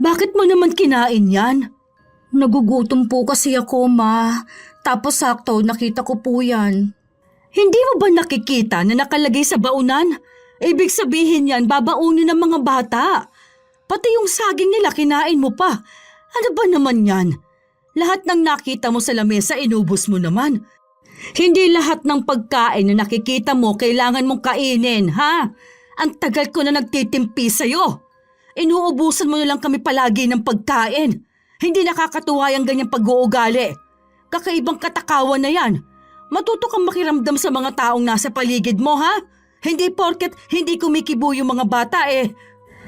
Bakit mo naman kinain yan? Nagugutom po kasi ako, ma. Tapos sakto, nakita ko po yan. Hindi mo ba nakikita na nakalagay sa baunan? Ibig sabihin yan, babaunin ng mga bata. Pati yung saging nila kinain mo pa. Ano ba naman yan? Lahat ng nakita mo sa lamesa, inubos mo naman. Hindi lahat ng pagkain na nakikita mo kailangan mong kainin, ha? Ang tagal ko na nagtitimpi sa'yo. Inuubusan mo na lang kami palagi ng pagkain. Hindi nakakatuwa yung ganyang pag-uugali. Kakaibang katakawan na yan. Matuto kang makiramdam sa mga taong nasa paligid mo, ha? Hindi porket hindi kumikibo yung mga bata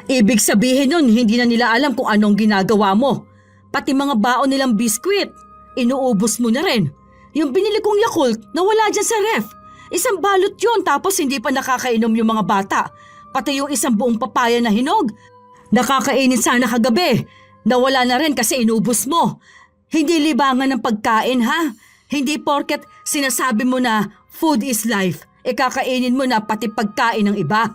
Ibig sabihin nun, hindi na nila alam kung anong ginagawa mo. Pati mga baon nilang biskwit, inuubos mo na rin. Yung binili kong Yakult na wala dyan sa ref. Isang balot yun tapos hindi pa nakakainom yung mga bata. Pati yung isang buong papaya na hinog. Nakakainin sana kagabi. Nawala na rin kasi inubos mo. Hindi libangan ng pagkain, ha? Hindi porket sinasabi mo na food is life, kakainin mo na pati pagkain ng iba.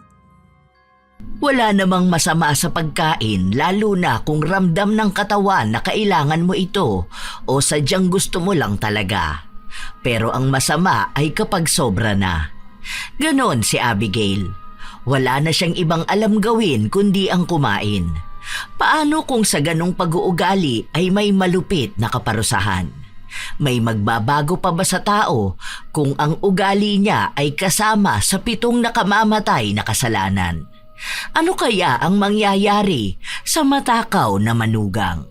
Wala namang masama sa pagkain lalo na kung ramdam ng katawan na kailangan mo ito o sadyang gusto mo lang talaga. Pero ang masama ay kapag sobra na. Ganon si Abigail. Wala na siyang ibang alam gawin kundi ang kumain. Paano kung sa ganong pag-uugali ay may malupit na kaparusahan? May magbabago pa ba sa tao kung ang ugali niya ay kasama sa 7 nakamamatay na kasalanan? Ano kaya ang mangyayari sa matakaw na manugang?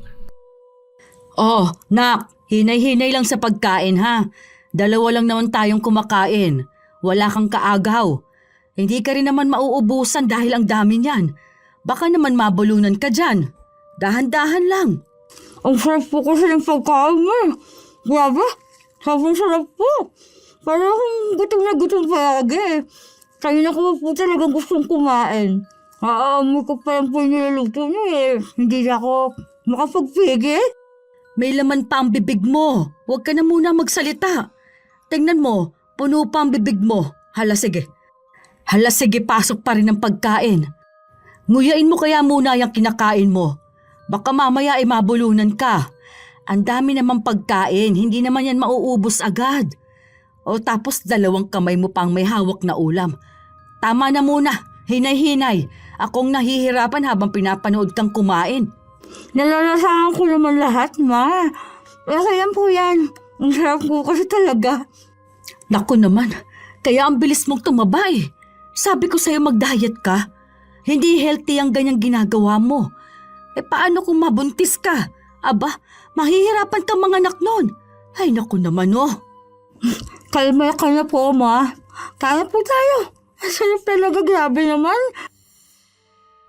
Oh, nak, hinay-hinay lang sa pagkain, ha? 2 lang naman tayong kumakain. Wala kang kaagaw. Hindi ka rin naman mauubusan dahil ang dami niyan. Baka naman mabulunan ka dyan. Dahan-dahan lang. Ang sarap po kasi ng pagkain mo. Grabe, sobrang sarap po. Parang akong gutom na gutom palagi. Kaya na ko po talagang gustong kumain. Aamoy ko pa lang po yung niluluto niyo Hindi na ako makapagpigil. May laman pa ang bibig mo. Huwag ka na muna magsalita. Tingnan mo, puno pa ang bibig mo. Hala sige, pasok pa rin ang pagkain. Nguyain mo kaya muna yung kinakain mo. Baka mamaya ay mabulunan ka. Ang dami namang pagkain, hindi naman yan mauubos agad. O tapos 2 kamay mo pang may hawak na ulam. Tama na muna, hinay-hinay. Akong nahihirapan habang pinapanood kang kumain. Nalalasahan ko naman lahat, ma. Kaya po yan. Ang sarap ko kasi talaga. Naku naman, kaya ang bilis mong tumaba Sabi ko sa'yo mag-diet ka. Hindi healthy ang ganyang ginagawa mo. Paano kung mabuntis ka? Aba, mahihirapan kang manganak nun. Ay naku naman Kalma ka na po, ma. Kaya po tayo. Sarap talaga, grabe naman.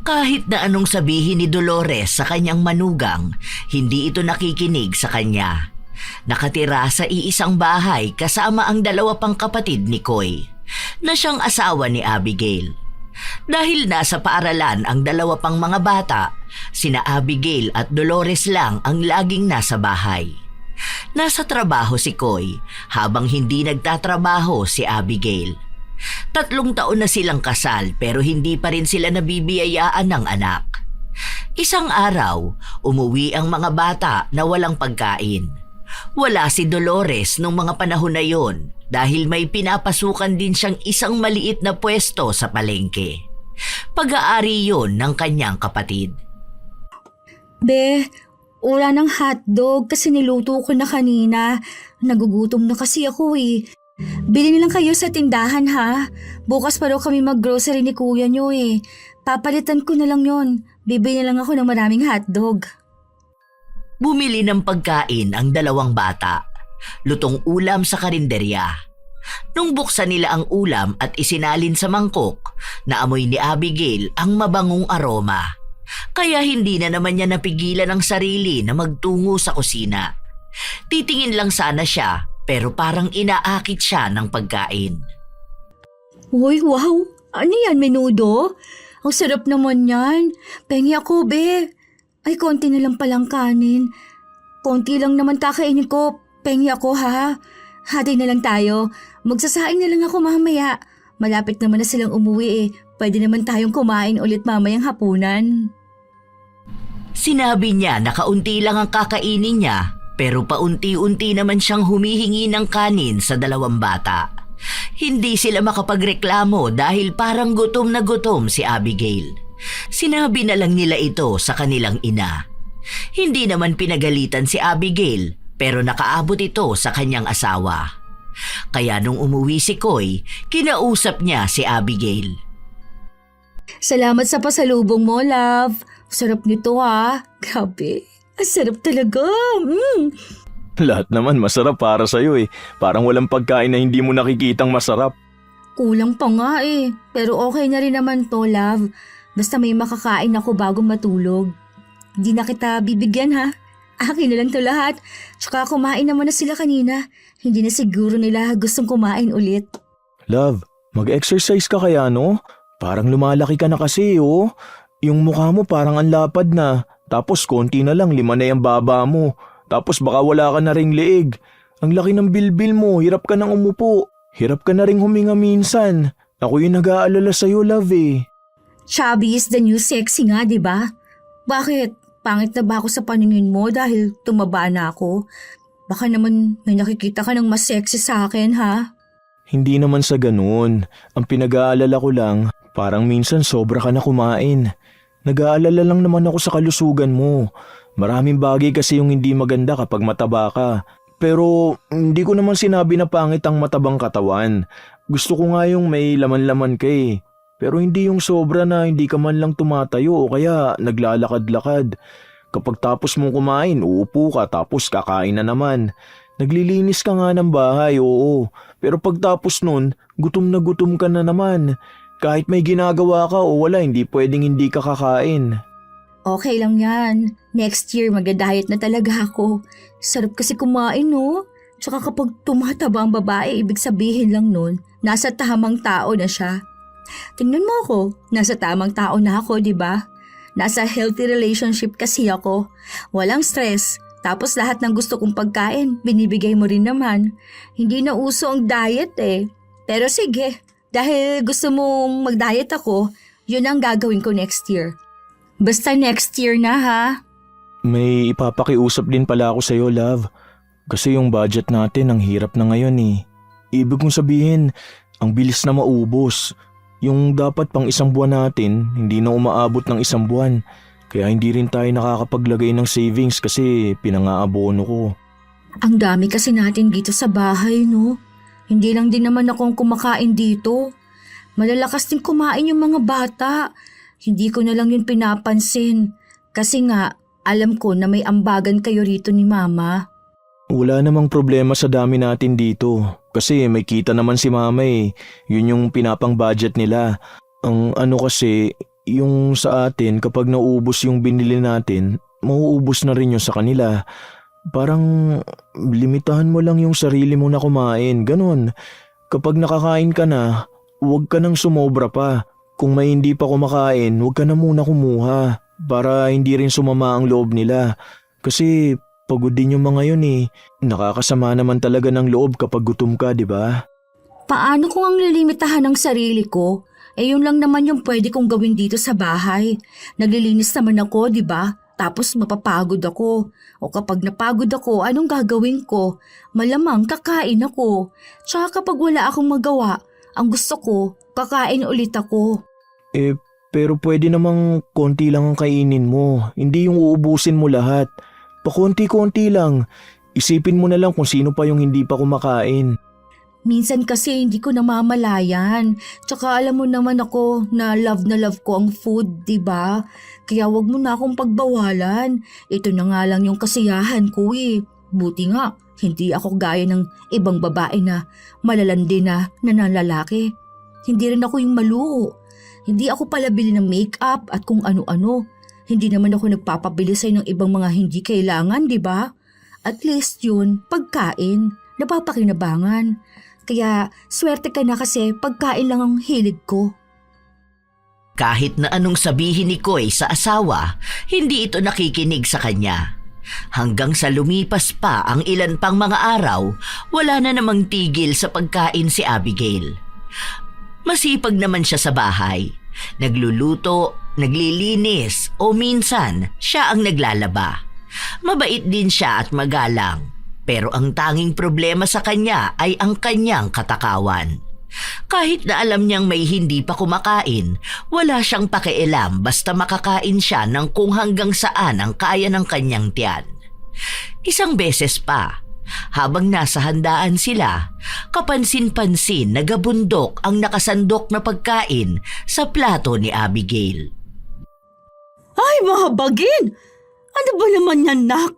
Kahit na anong sabihin ni Dolores sa kanyang manugang, hindi ito nakikinig sa kanya. Nakatira sa iisang bahay kasama ang 2 pang kapatid ni Koy, na siyang asawa ni Abigail. Dahil nasa paaralan ang 2 pang mga bata, sina Abigail at Dolores lang ang laging nasa bahay. Nasa trabaho si Koy habang hindi nagtatrabaho si Abigail. 3 taon na silang kasal pero hindi pa rin sila nabibiyayaan ng anak. Isang araw, umuwi ang mga bata na walang pagkain. Wala si Dolores nung mga panahon na yon dahil may pinapasukan din siyang isang maliit na pwesto sa palengke. Pag-aari yon ng kanyang kapatid. Be, wala ng hotdog kasi niluto ko na kanina. Nagugutom na kasi ako Bili nilang kayo sa tindahan, ha? Bukas pa daw kami mag-grocery ni kuya nyo Papalitan ko na lang yon. Bibili na lang ako ng maraming hotdog. Bumili ng pagkain ang 2 bata. Lutong ulam sa karinderya. Nung buksan nila ang ulam at isinalin sa mangkok, naamoy ni Abigail ang mabangong aroma. Kaya hindi na naman niya napigilan ang sarili na magtungo sa kusina. Titingin lang sana siya pero parang inaakit siya ng pagkain. Uy, wow! Ano yan, menudo? Ang sarap naman yan. Pengi ako, be. Ay, konti na lang palang kanin. Konti lang naman kakainin ko. Pengi ako, ha? Hati na lang tayo. Magsasaing na lang ako mamaya. Malapit naman na silang umuwi Pwede naman tayong kumain ulit mamayang hapunan. Sinabi niya na kaunti lang ang kakainin niya, pero paunti-unti naman siyang humihingi ng kanin sa dalawang bata. Hindi sila makapagreklamo dahil parang gutom na gutom si Abigail. Sinabi na lang nila ito sa kanilang ina. Hindi naman pinagalitan si Abigail, pero nakaabot ito sa kanyang asawa. Kaya nung umuwi si Koy, kinausap niya si Abigail. Salamat sa pasalubong mo, love. Sarap nito ha. Grabe, ang sarap talaga. Lahat naman masarap para sa'yo eh. Parang walang pagkain na hindi mo nakikitang masarap. Kulang pa nga eh. Pero okay na rin naman to, love. Basta may makakain ako bago matulog. Hindi na kita bibigyan ha. Akin na lang to lahat. Tsaka kumain naman na sila kanina. Hindi na siguro nila gustong kumain ulit. Love, mag-exercise ka kaya no? Parang lumalaki ka na kasi oh. Yung mukha mo parang ang lapad na. Tapos konti na lang, 5 na yung baba mo. Tapos baka wala ka na ring leeg. Ang laki ng bilbil mo, hirap ka nang umupo. Hirap ka na ring huminga minsan. Ako yung nag-aalala sa'yo, love eh. Chubby is the new sexy nga, di ba? Bakit? Pangit na ba ako sa paningin mo dahil tumaba na ako? Baka naman may nakikita ka ng mas sexy sa akin, ha? Hindi naman sa ganun. Ang pinag-aalala ko lang, parang minsan sobra ka na kumain. Nag-aalala lang naman ako sa kalusugan mo. Maraming bagay kasi yung hindi maganda kapag mataba ka. Pero hindi ko naman sinabi na pangit ang matabang katawan. Gusto ko nga yung may laman-laman ka eh. Pero hindi yung sobra na hindi ka man lang tumatayo o kaya naglalakad-lakad. Kapag tapos mong kumain, uupo ka tapos kakain na naman. Naglilinis ka nga ng bahay, oo. Pero pagtapos nun, gutom na gutom ka na naman. Kahit may ginagawa ka o wala, hindi pwedeng hindi ka kakain. Okay lang yan. Next year mag-diet na talaga ako. Sarap kasi kumain, no? Tsaka kapag tumataba ang babae, ibig sabihin lang nun, nasa tamang tao na siya. Tingnan mo ako, nasa tamang tao na ako, di ba? Nasa healthy relationship kasi ako. Walang stress. Tapos lahat ng gusto kong pagkain, binibigay mo rin naman. Hindi na uso ang diet eh. Pero sige, dahil gusto mong mag-diet ako, yun ang gagawin ko next year. Basta next year na ha. May ipapakiusap din pala ako sa'yo, love. Kasi yung budget natin ang hirap na ngayon eh. Ibig kong sabihin, ang bilis na maubos. Yung dapat pang 1 buwan natin, hindi na umaabot ng 1 buwan. Kaya hindi rin tayo nakakapaglagay ng savings kasi pinangaabono ko. Ang dami kasi natin dito sa bahay, no? Hindi lang din naman akong kumakain dito. Malalakas din kumain yung mga bata. Hindi ko na lang yun pinapansin. Kasi nga, alam ko na may ambagan kayo rito ni Mama. Wala namang problema sa dami natin dito. Kasi may kita naman si Mama eh. Yun yung pinapang budget nila. Ang ano kasi, yung sa atin kapag naubos yung binili natin, mauubos na rin yung sa kanila. Parang limitahan mo lang yung sarili mo na kumain. Ganon. Kapag nakakain ka na, huwag ka nang sumobra pa. Kung may hindi pa kumakain, huwag ka na muna kumuha. Para hindi rin sumama ang loob nila. Kasi pagod din yung mga yun eh. Nakakasama naman talaga ng loob kapag gutom ka, di ba? Paano kung ang lilimitahan ng sarili ko? Eh yun lang naman yung pwede kong gawin dito sa bahay. Naglilinis naman ako, di ba? Tapos mapapagod ako. O kapag napagod ako, anong gagawin ko? Malamang kakain ako. Tsaka kapag wala akong magawa, ang gusto ko, kakain ulit ako. Pero pwede namang konti lang ang kainin mo. Hindi yung uubusin mo lahat. Pakonti-konti lang. Isipin mo na lang kung sino pa yung hindi pa kumakain. Minsan kasi hindi ko namamalayan. Tsaka alam mo naman ako na love ko ang food, di ba? Kaya wag mo na akong pagbawalan. Ito na nga lang yung kasiyahan ko eh. Buti nga, hindi ako gaya ng ibang babae na malalandi na nanlalaki. Hindi rin ako yung maluho. Hindi ako palabili ng make-up at kung ano-ano. Hindi naman ako nagpapabili sa'yo ng ibang mga hindi kailangan, di ba? At least yun, pagkain, napapakinabangan. Kaya swerte ka na kasi pagkain lang ang hilig ko. Kahit na anong sabihin ni Koy sa asawa, hindi ito nakikinig sa kanya. Hanggang sa lumipas pa ang ilan pang mga araw, wala na namang tigil sa pagkain si Abigail. Masipag naman siya sa bahay. Nagluluto, naglilinis o minsan siya ang naglalaba. Mabait din siya at magalang, pero ang tanging problema sa kanya ay ang kanyang katakawan. Kahit na alam niyang may hindi pa kumakain, wala siyang pakialam basta makakain siya ng kung hanggang saan ang kaya ng kanyang tiyan. Isang beses pa, habang nasa handaan sila, kapansin-pansin na gabundok ang nakasandok na pagkain sa plato ni Abigail. Ay, mga bagin! Ano ba naman yan, nak?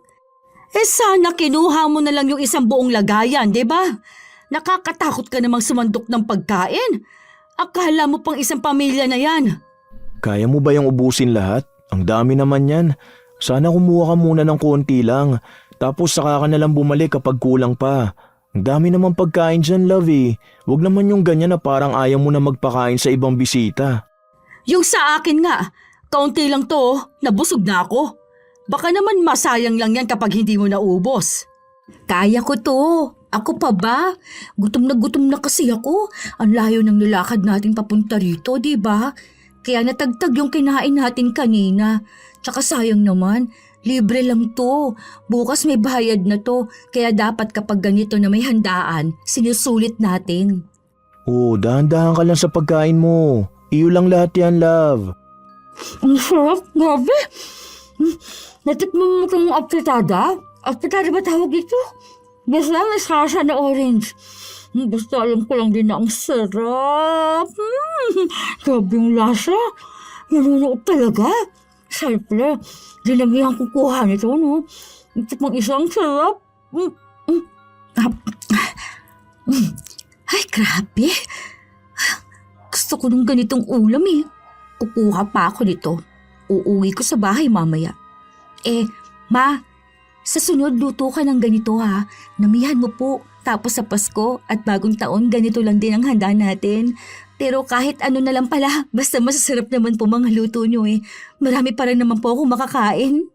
Sana kinuha mo na lang yung isang buong lagayan, di ba? Nakakatakot ka namang sumandok ng pagkain. Akala mo pang isang pamilya na yan. Kaya mo ba yung ubusin lahat? Ang dami naman yan. Sana kumuha ka muna ng konti lang. Tapos saka ka na lang bumalik kapag kulang pa. Ang dami naman pagkain dyan, love eh. Huwag naman yung ganyan na parang ayaw mo na magpakain sa ibang bisita. Yung sa akin nga, kaunti lang to, nabusog na ako. Baka naman masayang lang yan kapag hindi mo naubos. Kaya ko to. Ako pa ba? Gutom na kasi ako. Ang layo ng nilakad natin papunta rito, di ba? Kaya natagtag yung kinain natin kanina. Tsaka sayang naman, libre lang to. Bukas may bayad na to. Kaya dapat kapag ganito na may handaan, sinusulit natin. Oh, dahan-dahan ka lang sa pagkain mo. Iyo lang lahat yan, love. Ang sarap, grabe. Natikman mo itong apritada? Apritada ba tawag ito? Basta may sasa na orange. Basta alam ko lang din na ang sarap. Grabe yung lasa. Nanunuot talaga. Siyempre, dinamihan ko kuha nito, no? Ito pang isang sarap. Ay, grabe. Gusto ko nung ganitong ulam eh. Kukuha pa ako nito. Uuwi ko sa bahay mamaya. Ma, sa sunod luto ka ng ganito ha. Namihan mo po. Tapos sa Pasko at bagong taon, ganito lang din ang handa natin. Pero kahit ano na lang pala, basta masasarap naman po mga luto nyo eh. Marami pa rin naman po akong makakain.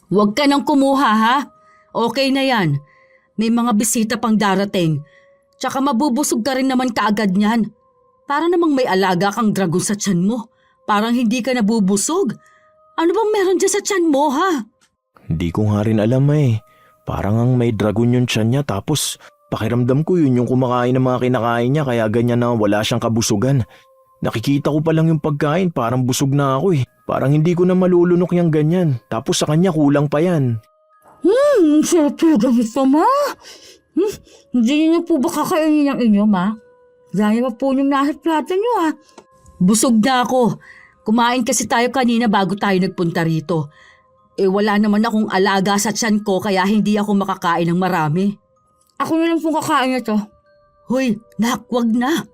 Huwag ka nang kumuha ha. Okay na yan. May mga bisita pang darating. Tsaka mabubusog ka rin naman kaagad niyan. Para namang may alaga kang dragon sa tiyan mo. Parang hindi ka nabubusog. Ano bang meron dyan sa tiyan mo ha? Hindi ko nga rin alam eh. Parang ang may dragon yung tiyan niya tapos pakiramdam ko yun yung kumakain ng mga kinakain niya kaya ganyan na wala siyang kabusugan. Nakikita ko pa lang yung pagkain parang busog na ako eh. Parang hindi ko na malulunok yung ganyan. Tapos sa kanya kulang pa yan. Sarap yung gamit pa ma. Hindi niyo po ba kakainin ng inyo ma? Dahil pa po yung nasa plato niyo ha. Busog na ako. Kumain kasi tayo kanina bago tayo nagpunta rito. Wala naman akong alaga sa tiyan ko kaya hindi ako makakain ng marami. Ako na lang pong kakain na to. Hoy, nak, wag na.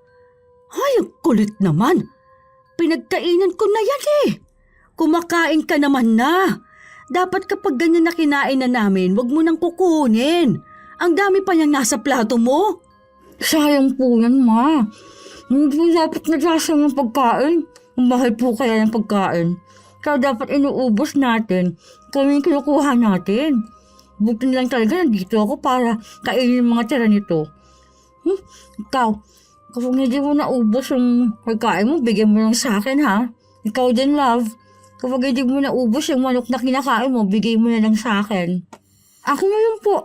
Ay, ang kulit naman. Pinagkainan ko na yan eh. Kumakain ka naman na. Dapat kapag ganyan na kinain na namin, wag mo nang kukunin. Ang dami pa niyang nasa plato mo. Sayang po yan, ma. Hindi po dapat nagsasang ng pagkain. Ang mahal po kaya ng pagkain. Kaya dapat inuubos natin. Kami yung kinukuha natin. Buti na lang talaga nandito ako para kainin yung mga tira nito. Ikaw, kapag hindi mo naubos yung pagkain mo, bigyan mo lang sa akin ha. Ikaw din, love. Kapag hindi mo naubos yung manok na kinakain mo, bigay mo na lang sa akin. Ako na yun po.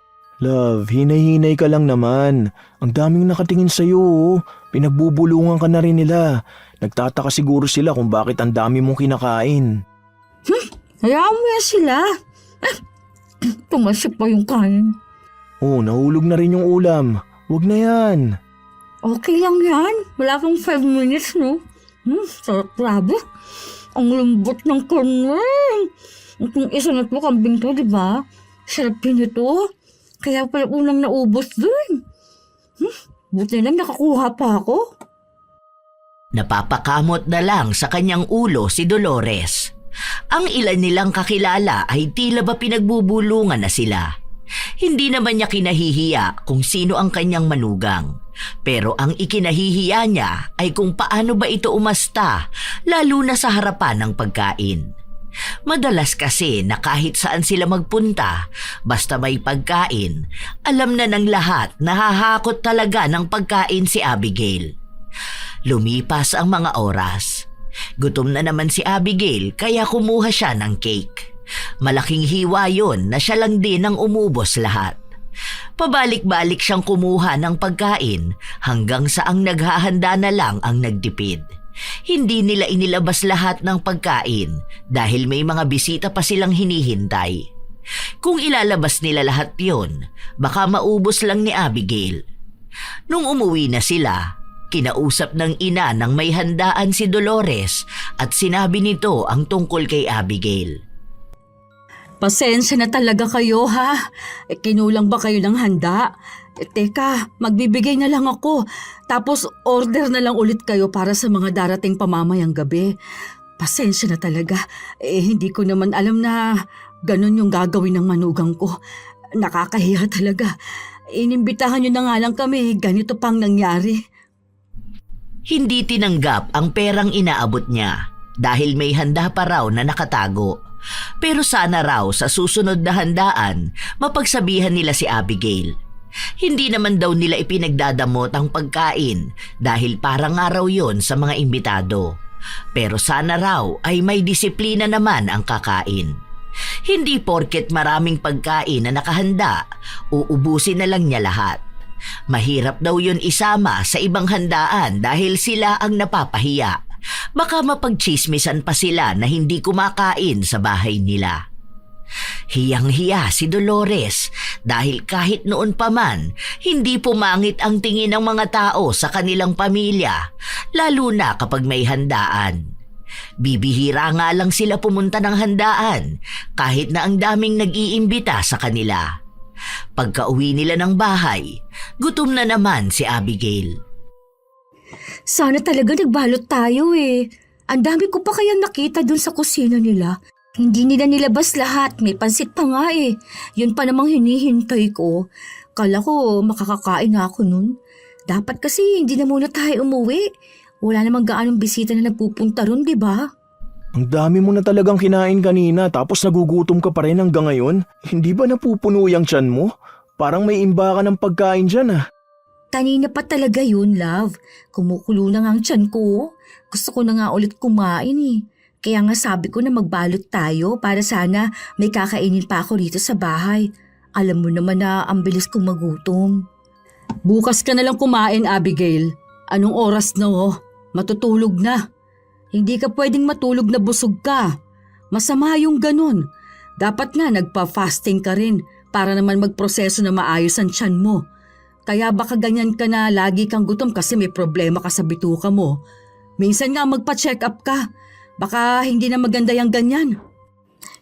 Love, hinay-hinay ka lang naman. Ang daming nakatingin sa'yo oh. Pinagbubulungan ka na rin nila. Nagtataka siguro sila kung bakit ang dami mong kinakain. Hayaan mo yan sila. Tumasip pa yung kanin. Oh, nahulog na rin yung ulam. Huwag na yan. Okay lang yan. Wala pang 5 minutes, no? Sarap grabe. Ang lambot ng kanin. Itong isa na to, kambing to, di ba? Sarap yun ito. Kaya pala unang naubos dun. Buti lang nakakuha pa ako. Napapakamot na lang sa kanyang ulo si Dolores. Ang ilan nilang kakilala ay tila ba pinagbubulungan na sila. Hindi naman niya kinahihiya kung sino ang kanyang manugang. Pero ang ikinahihiya niya ay kung paano ba ito umasta, lalo na sa harapan ng pagkain. Madalas kasi na kahit saan sila magpunta, basta may pagkain, alam na ng lahat na hahakot talaga ng pagkain si Abigail. Lumipas ang mga oras. Gutom na naman si Abigail kaya kumuha siya ng cake. Malaking hiwa yon na siya lang din ang umubos lahat. Pabalik-balik siyang kumuha ng pagkain hanggang sa ang naghahanda na lang ang nagtipid. Hindi nila inilabas lahat ng pagkain dahil may mga bisita pa silang hinihintay. Kung ilalabas nila lahat yon, baka maubos lang ni Abigail. Nung umuwi na sila, kinausap ng ina ng may handaan si Dolores at sinabi nito ang tungkol kay Abigail. Pasensya na talaga kayo ha. Kinulang ba kayo ng handa? Teka, magbibigay na lang ako. Tapos order na lang ulit kayo para sa mga darating pamamayang gabi. Pasensya na talaga. Hindi ko naman alam na ganun yung gagawin ng manugang ko. Nakakahiya talaga. Inimbitahan nyo na nga lang kami, ganito pang nangyari. Hindi tinanggap ang perang inaabot niya dahil may handa pa raw na nakatago. Pero sana raw sa susunod na handaan, mapagsabihan nila si Abigail. Hindi naman daw nila ipinagdadamot ang pagkain dahil parang araw yon sa mga imbitado. Pero sana raw ay may disiplina naman ang kakain. Hindi porket maraming pagkain na nakahanda, uubusin na lang niya lahat. Mahirap daw yun isama sa ibang handaan dahil sila ang napapahiya. Baka mapagchismisan pa sila na hindi kumakain sa bahay nila. Hiyang-hiya si Dolores dahil kahit noon pa man, hindi pumangit ang tingin ng mga tao sa kanilang pamilya, lalo na kapag may handaan. Bibihira nga lang sila pumunta ng handaan kahit na ang daming nag-iimbita sa kanila. Pagka-uwi nila ng bahay, gutom na naman si Abigail. Sana talaga nagbalot tayo eh. Ang dami ko pa kayang nakita dun sa kusina nila. Hindi nila nilabas lahat, may pansit pa nga eh. Yun pa namang hinihintay ko. Kala ko makakakain na ako nun. Dapat kasi hindi na muna tayo umuwi. Wala namang gaanong bisita na nagpupunta ron, di ba? Ang dami mo na talagang kinain kanina tapos nagugutom ka pa rin hanggang ngayon. Hindi ba napupuno yung tiyan mo? Parang may imba ka ng pagkain dyan ah. Kanina pa talaga yun, love. Kumukulo na nga ang tiyan ko. Gusto ko na nga ulit kumain eh. Kaya nga sabi ko na magbalot tayo para sana may kakainin pa ako rito sa bahay. Alam mo naman na ang bilis kong magutom. Bukas ka na lang kumain, Abigail. Anong oras na oh? Matutulog na. Hindi ka pwedeng matulog na busog ka. Masama yung ganun. Dapat nga nagpa-fasting ka rin para naman magproseso na maayos ang tiyan mo. Kaya baka ganyan ka na lagi kang gutom kasi may problema ka sa bituka mo. Minsan nga magpa-check up ka. Baka hindi na maganda yung ganyan.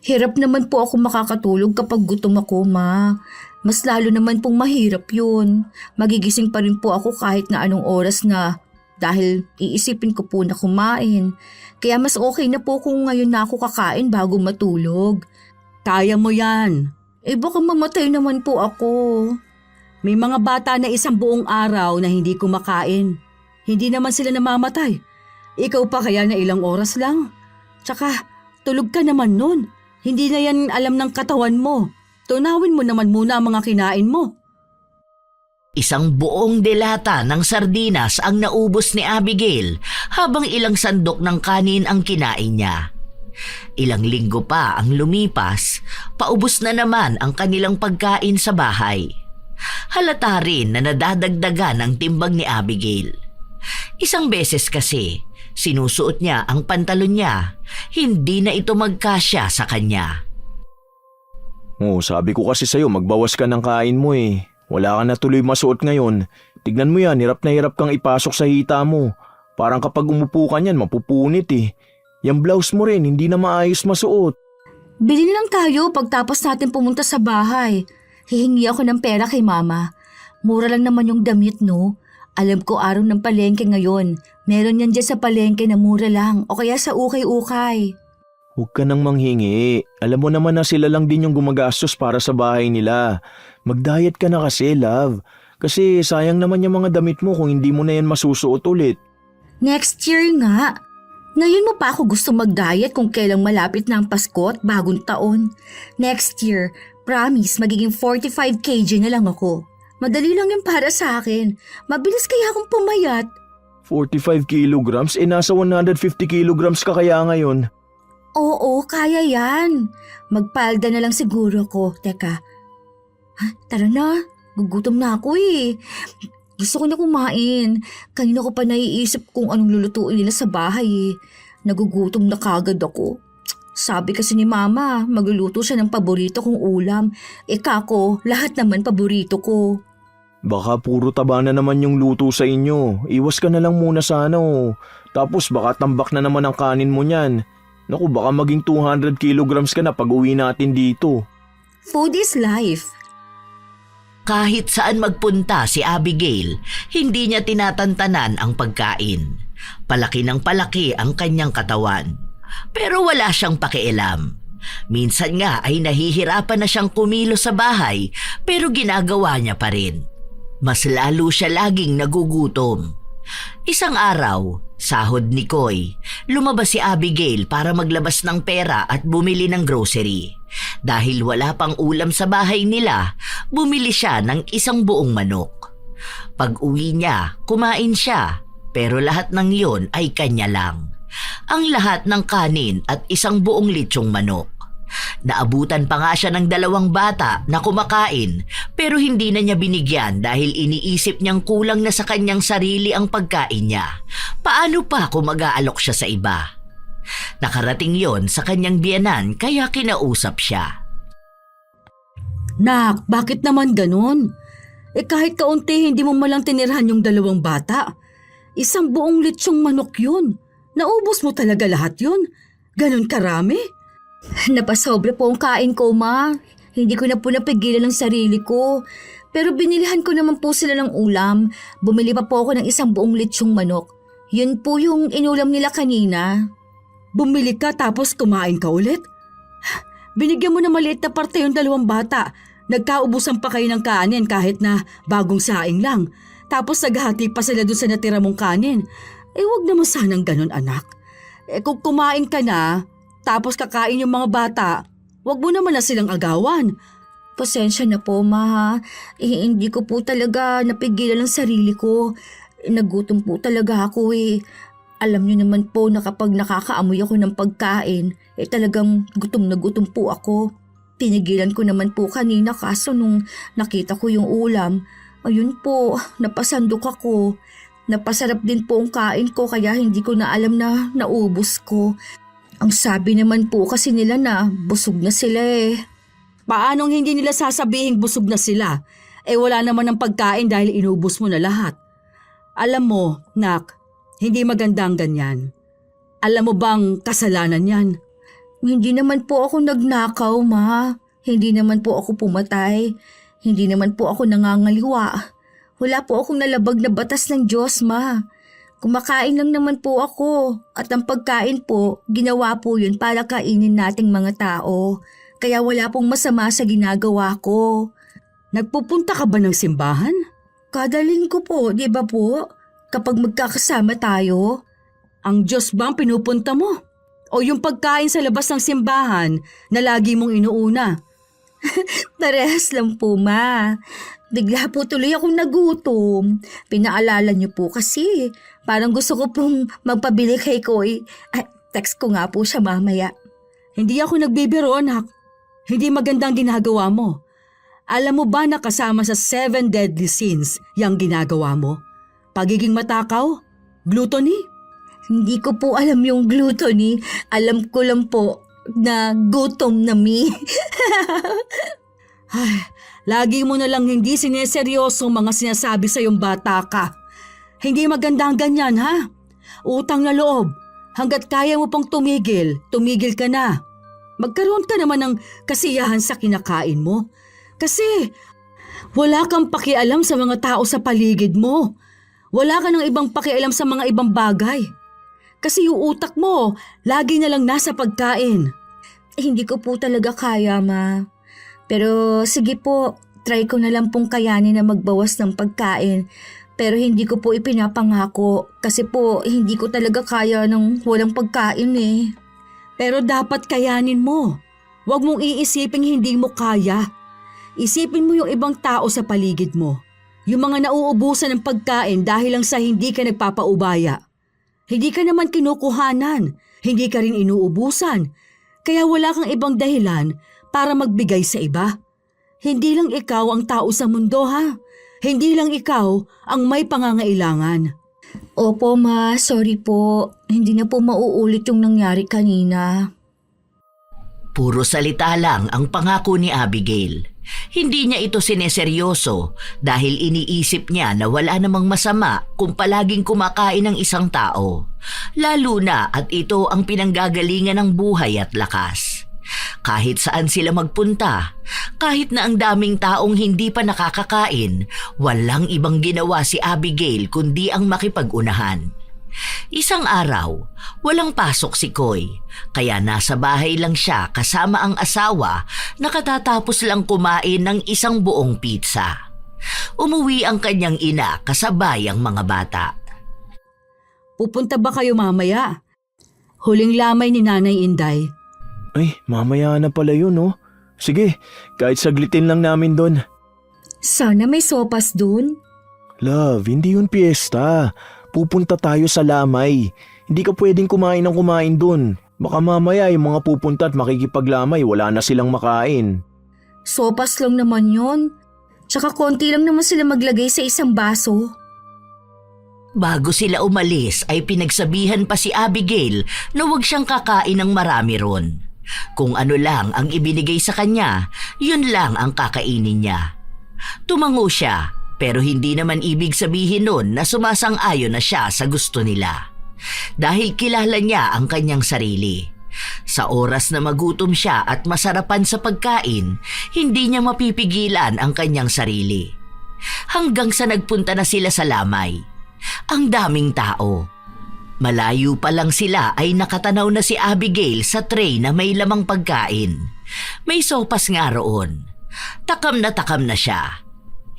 Hirap naman po ako makakatulog kapag gutom ako, ma. Mas lalo naman pong mahirap yun. Magigising pa rin po ako kahit na anong oras na dahil iisipin ko po na kumain. Kaya mas okay na po kung ngayon na ako kakain bago matulog. Kaya mo yan. Baka mamatay naman po ako. May mga bata na isang buong araw na hindi kumakain. Hindi naman sila namamatay. Ikaw pa kaya na ilang oras lang. Tsaka tulog ka naman nun. Hindi na yan alam ng katawan mo. Tunawin mo naman muna ang mga kinain mo. Isang buong delata ng sardinas ang naubos ni Abigail habang ilang sandok ng kanin ang kinain niya. Ilang linggo pa ang lumipas, paubos na naman ang kanilang pagkain sa bahay. Halata rin na nadadagdagan ang timbang ni Abigail. Isang beses kasi, sinusuot niya ang pantalon niya, hindi na ito magkasya sa kanya. Sabi ko kasi sa'yo magbawas ka ng kain mo eh. Wala ka na tuloy masuot ngayon. Tignan mo yan, hirap na hirap kang ipasok sa hita mo. Parang kapag umupo ka niyan, mapupunit eh. Yung blouse mo rin, hindi na maayos masuot. Bilhin lang tayo pagtapos natin pumunta sa bahay. Hihingi ako ng pera kay mama. Mura lang naman yung damit, no? Alam ko araw ng palengke ngayon. Meron yan dyan sa palengke na mura lang o kaya sa ukay-ukay. Huwag ka nang manghingi. Alam mo naman na sila lang din yung gumagastos para sa bahay nila. Mag-diet ka na kasi, love. Kasi sayang naman yung mga damit mo kung hindi mo na yan masusuot ulit. Next year nga. Ngayon mo pa ako gusto mag-diet kung kailang malapit na ang Pasko at bagong taon. Next year, promise magiging 45 kg na lang ako. Madali lang yun para sa akin. Mabilis kaya akong pumayat. 45 kilograms? Nasa 150 kilograms ka kaya ngayon? Oo, kaya yan. Magpalda na lang siguro ko. Teka. Tara na. Gugutom na ako eh. Gusto ko na kumain. Kanina ko pa naiisip kung anong lulutuin nila sa bahay eh. Nagugutom na kagad ako. Sabi kasi ni Mama, magluluto siya ng paborito kong ulam. Kako, lahat naman paborito ko. Baka puro taba na naman yung luto sa inyo. Iwas ka na lang muna sana oh. Tapos baka tambak na naman ang kanin mo niyan. Naku, baka maging 200 kilograms ka na pag uwi natin dito. Food is life. Kahit saan magpunta si Abigail, hindi niya tinatantanan ang pagkain. Palaki ng palaki ang kanyang katawan. Pero wala siyang pakialam. Minsan nga ay nahihirapan na siyang kumilos sa bahay pero ginagawa niya pa rin. Mas lalo siya laging nagugutom. Isang araw, sahod ni Koy, lumabas si Abigail para maglabas ng pera at bumili ng grocery. Dahil wala pang ulam sa bahay nila, bumili siya ng isang buong manok. Pag uwi niya, kumain siya, pero lahat ng iyon ay kanya lang. Ang lahat ng kanin at isang buong litsyong manok. Naabutan pa nga siya ng 2 bata na kumakain pero hindi na niya binigyan dahil iniisip niyang kulang na sa kanyang sarili ang pagkain niya. Paano pa kung mag-aalok siya sa iba? Nakarating yon sa kanyang biyenan kaya kinausap siya. Nak, bakit naman ganun? Kahit kaunti hindi mo malang tinirhan yung 2 bata. Isang buong litsyong manok yun. Naubos mo talaga lahat yun? Ganun karami? Napasobra po ang kain ko, Ma. Hindi ko na po napigilan ang sarili ko. Pero binilihan ko naman po sila ng ulam. Bumili pa po ako ng isang buong litsyong manok. Yun po yung inulam nila kanina. Bumili ka tapos kumain ka ulit? Binigyan mo na maliit na parte yung 2 bata. Nagkaubusan pa kayo ng kanin kahit na bagong saing lang. Tapos naghati pa sila dun sa natira mong kanin. Wag naman sanang ganun, anak. Kung kumain ka na, tapos kakain yung mga bata, wag mo naman na silang agawan. Pasensya na po, Ma. Hindi ko po talaga napigilan ang sarili ko. Nagutom po talaga ako eh. Alam niyo naman po na kapag nakakaamoy ako ng pagkain, talagang gutom na gutom po ako. Pinigilan ko naman po kanina kaso nung nakita ko yung ulam, ayun po, napasandok ako. Napasarap din po ang kain ko kaya hindi ko na alam na naubos ko. Ang sabi naman po kasi nila na busog na sila eh. Paanong hindi nila sasabihing busog na sila? Wala naman ng pagkain dahil inubos mo na lahat. Alam mo, Nak, hindi maganda ang ganyan. Alam mo bang kasalanan yan? Hindi naman po ako nagnakaw, Ma. Hindi naman po ako pumatay. Hindi naman po ako nangangaliwa. Wala po akong nalabag na batas ng Diyos, Ma. Kumakain lang naman po ako. At ang pagkain po, ginawa po yun para kainin nating mga tao. Kaya wala pong masama sa ginagawa ko. Nagpupunta ka ba ng simbahan? Kada linggo po, di ba po? Kapag magkakasama tayo. Ang Diyos ba ang pinupunta mo? O yung pagkain sa labas ng simbahan na lagi mong inuuna? Parehas lang po, Ma. Bigla po tuloy akong nagutom. Pinaalala niyo po kasi. Parang gusto ko pong magpabili kay Koy. Text ko nga po siya mamaya. Hindi ako nagbibiro, anak. Hindi magandang ginagawa mo. Alam mo ba na kasama sa 7 deadly sins yung ginagawa mo? Pagiging matakaw? Gluttony? Hindi ko po alam yung gluttony. Alam ko lang po na gutom na me. Ay, lagi mo na lang hindi sineseryoso mga sinasabi sa iyong bata ka. Hindi maganda ang ganyan, ha? Utang na loob. Hanggat kaya mo pang tumigil, tumigil ka na. Magkaroon ka naman ng kasiyahan sa kinakain mo. Kasi wala kang pakialam sa mga tao sa paligid mo. Wala ka ng ibang pakialam sa mga ibang bagay. Kasi yung utak mo, lagi na lang nasa pagkain. Hindi ko po talaga kaya, Ma. Pero sige po, try ko na lang pong kayanin na magbawas ng pagkain. Pero hindi ko po ipinapangako kasi po hindi ko talaga kaya ng walang pagkain eh. Pero dapat kayanin mo. Huwag mong iisiping hindi mo kaya. Isipin mo yung ibang tao sa paligid mo. Yung mga nauubusan ng pagkain dahil lang sa hindi ka nagpapaubaya. Hindi ka naman kinukuhanan, hindi ka rin inuubusan. Kaya wala kang ibang dahilan para magbigay sa iba. Hindi lang ikaw ang tao sa mundo ha. Hindi lang ikaw ang may pangangailangan. Opo ma, sorry po. Hindi na po mauulit yung nangyari kanina. Puro salita lang ang pangako ni Abigail. Hindi niya ito sineseryoso dahil iniisip niya na wala namang masama kung palaging kumakain ng isang tao. Lalo na at ito ang pinanggagalingan ng buhay at lakas. Kahit saan sila magpunta, kahit na ang daming taong hindi pa nakakakain, walang ibang ginawa si Abigail kundi ang makipag-unahan. Isang araw, walang pasok si Koy, kaya nasa bahay lang siya kasama ang asawa na katatapos lang kumain ng isang buong pizza. Umuwi ang kanyang ina kasabay ang mga bata. Pupunta ba kayo mamaya? Huling lamay ni Nanay Inday. Ay, mamaya na pala yun oh. Sige, kahit saglitin lang namin doon. Sana may sopas dun. Love, hindi yun piyesta. Pupunta tayo sa lamay. Hindi ka pwedeng kumain ng kumain doon. Baka mamaya yung mga pupunta at makikipaglamay, wala na silang makain. Sopas lang naman yon. Tsaka konti lang naman sila maglagay sa isang baso. Bago sila umalis ay pinagsabihan pa si Abigail na huwag siyang kakain ng marami ron. Kung ano lang ang ibinigay sa kanya, yun lang ang kakainin niya. Tumango siya, pero hindi naman ibig sabihin nun na sumasang-ayon na siya sa gusto nila. Dahil kilala niya ang kanyang sarili. Sa oras na magutom siya at masarapan sa pagkain, hindi niya mapipigilan ang kanyang sarili. Hanggang sa nagpunta na sila sa lamay. Ang daming tao. Malayo pa lang sila ay nakatanaw na si Abigail sa tray na may lamang pagkain. May sopas nga roon. Takam na siya.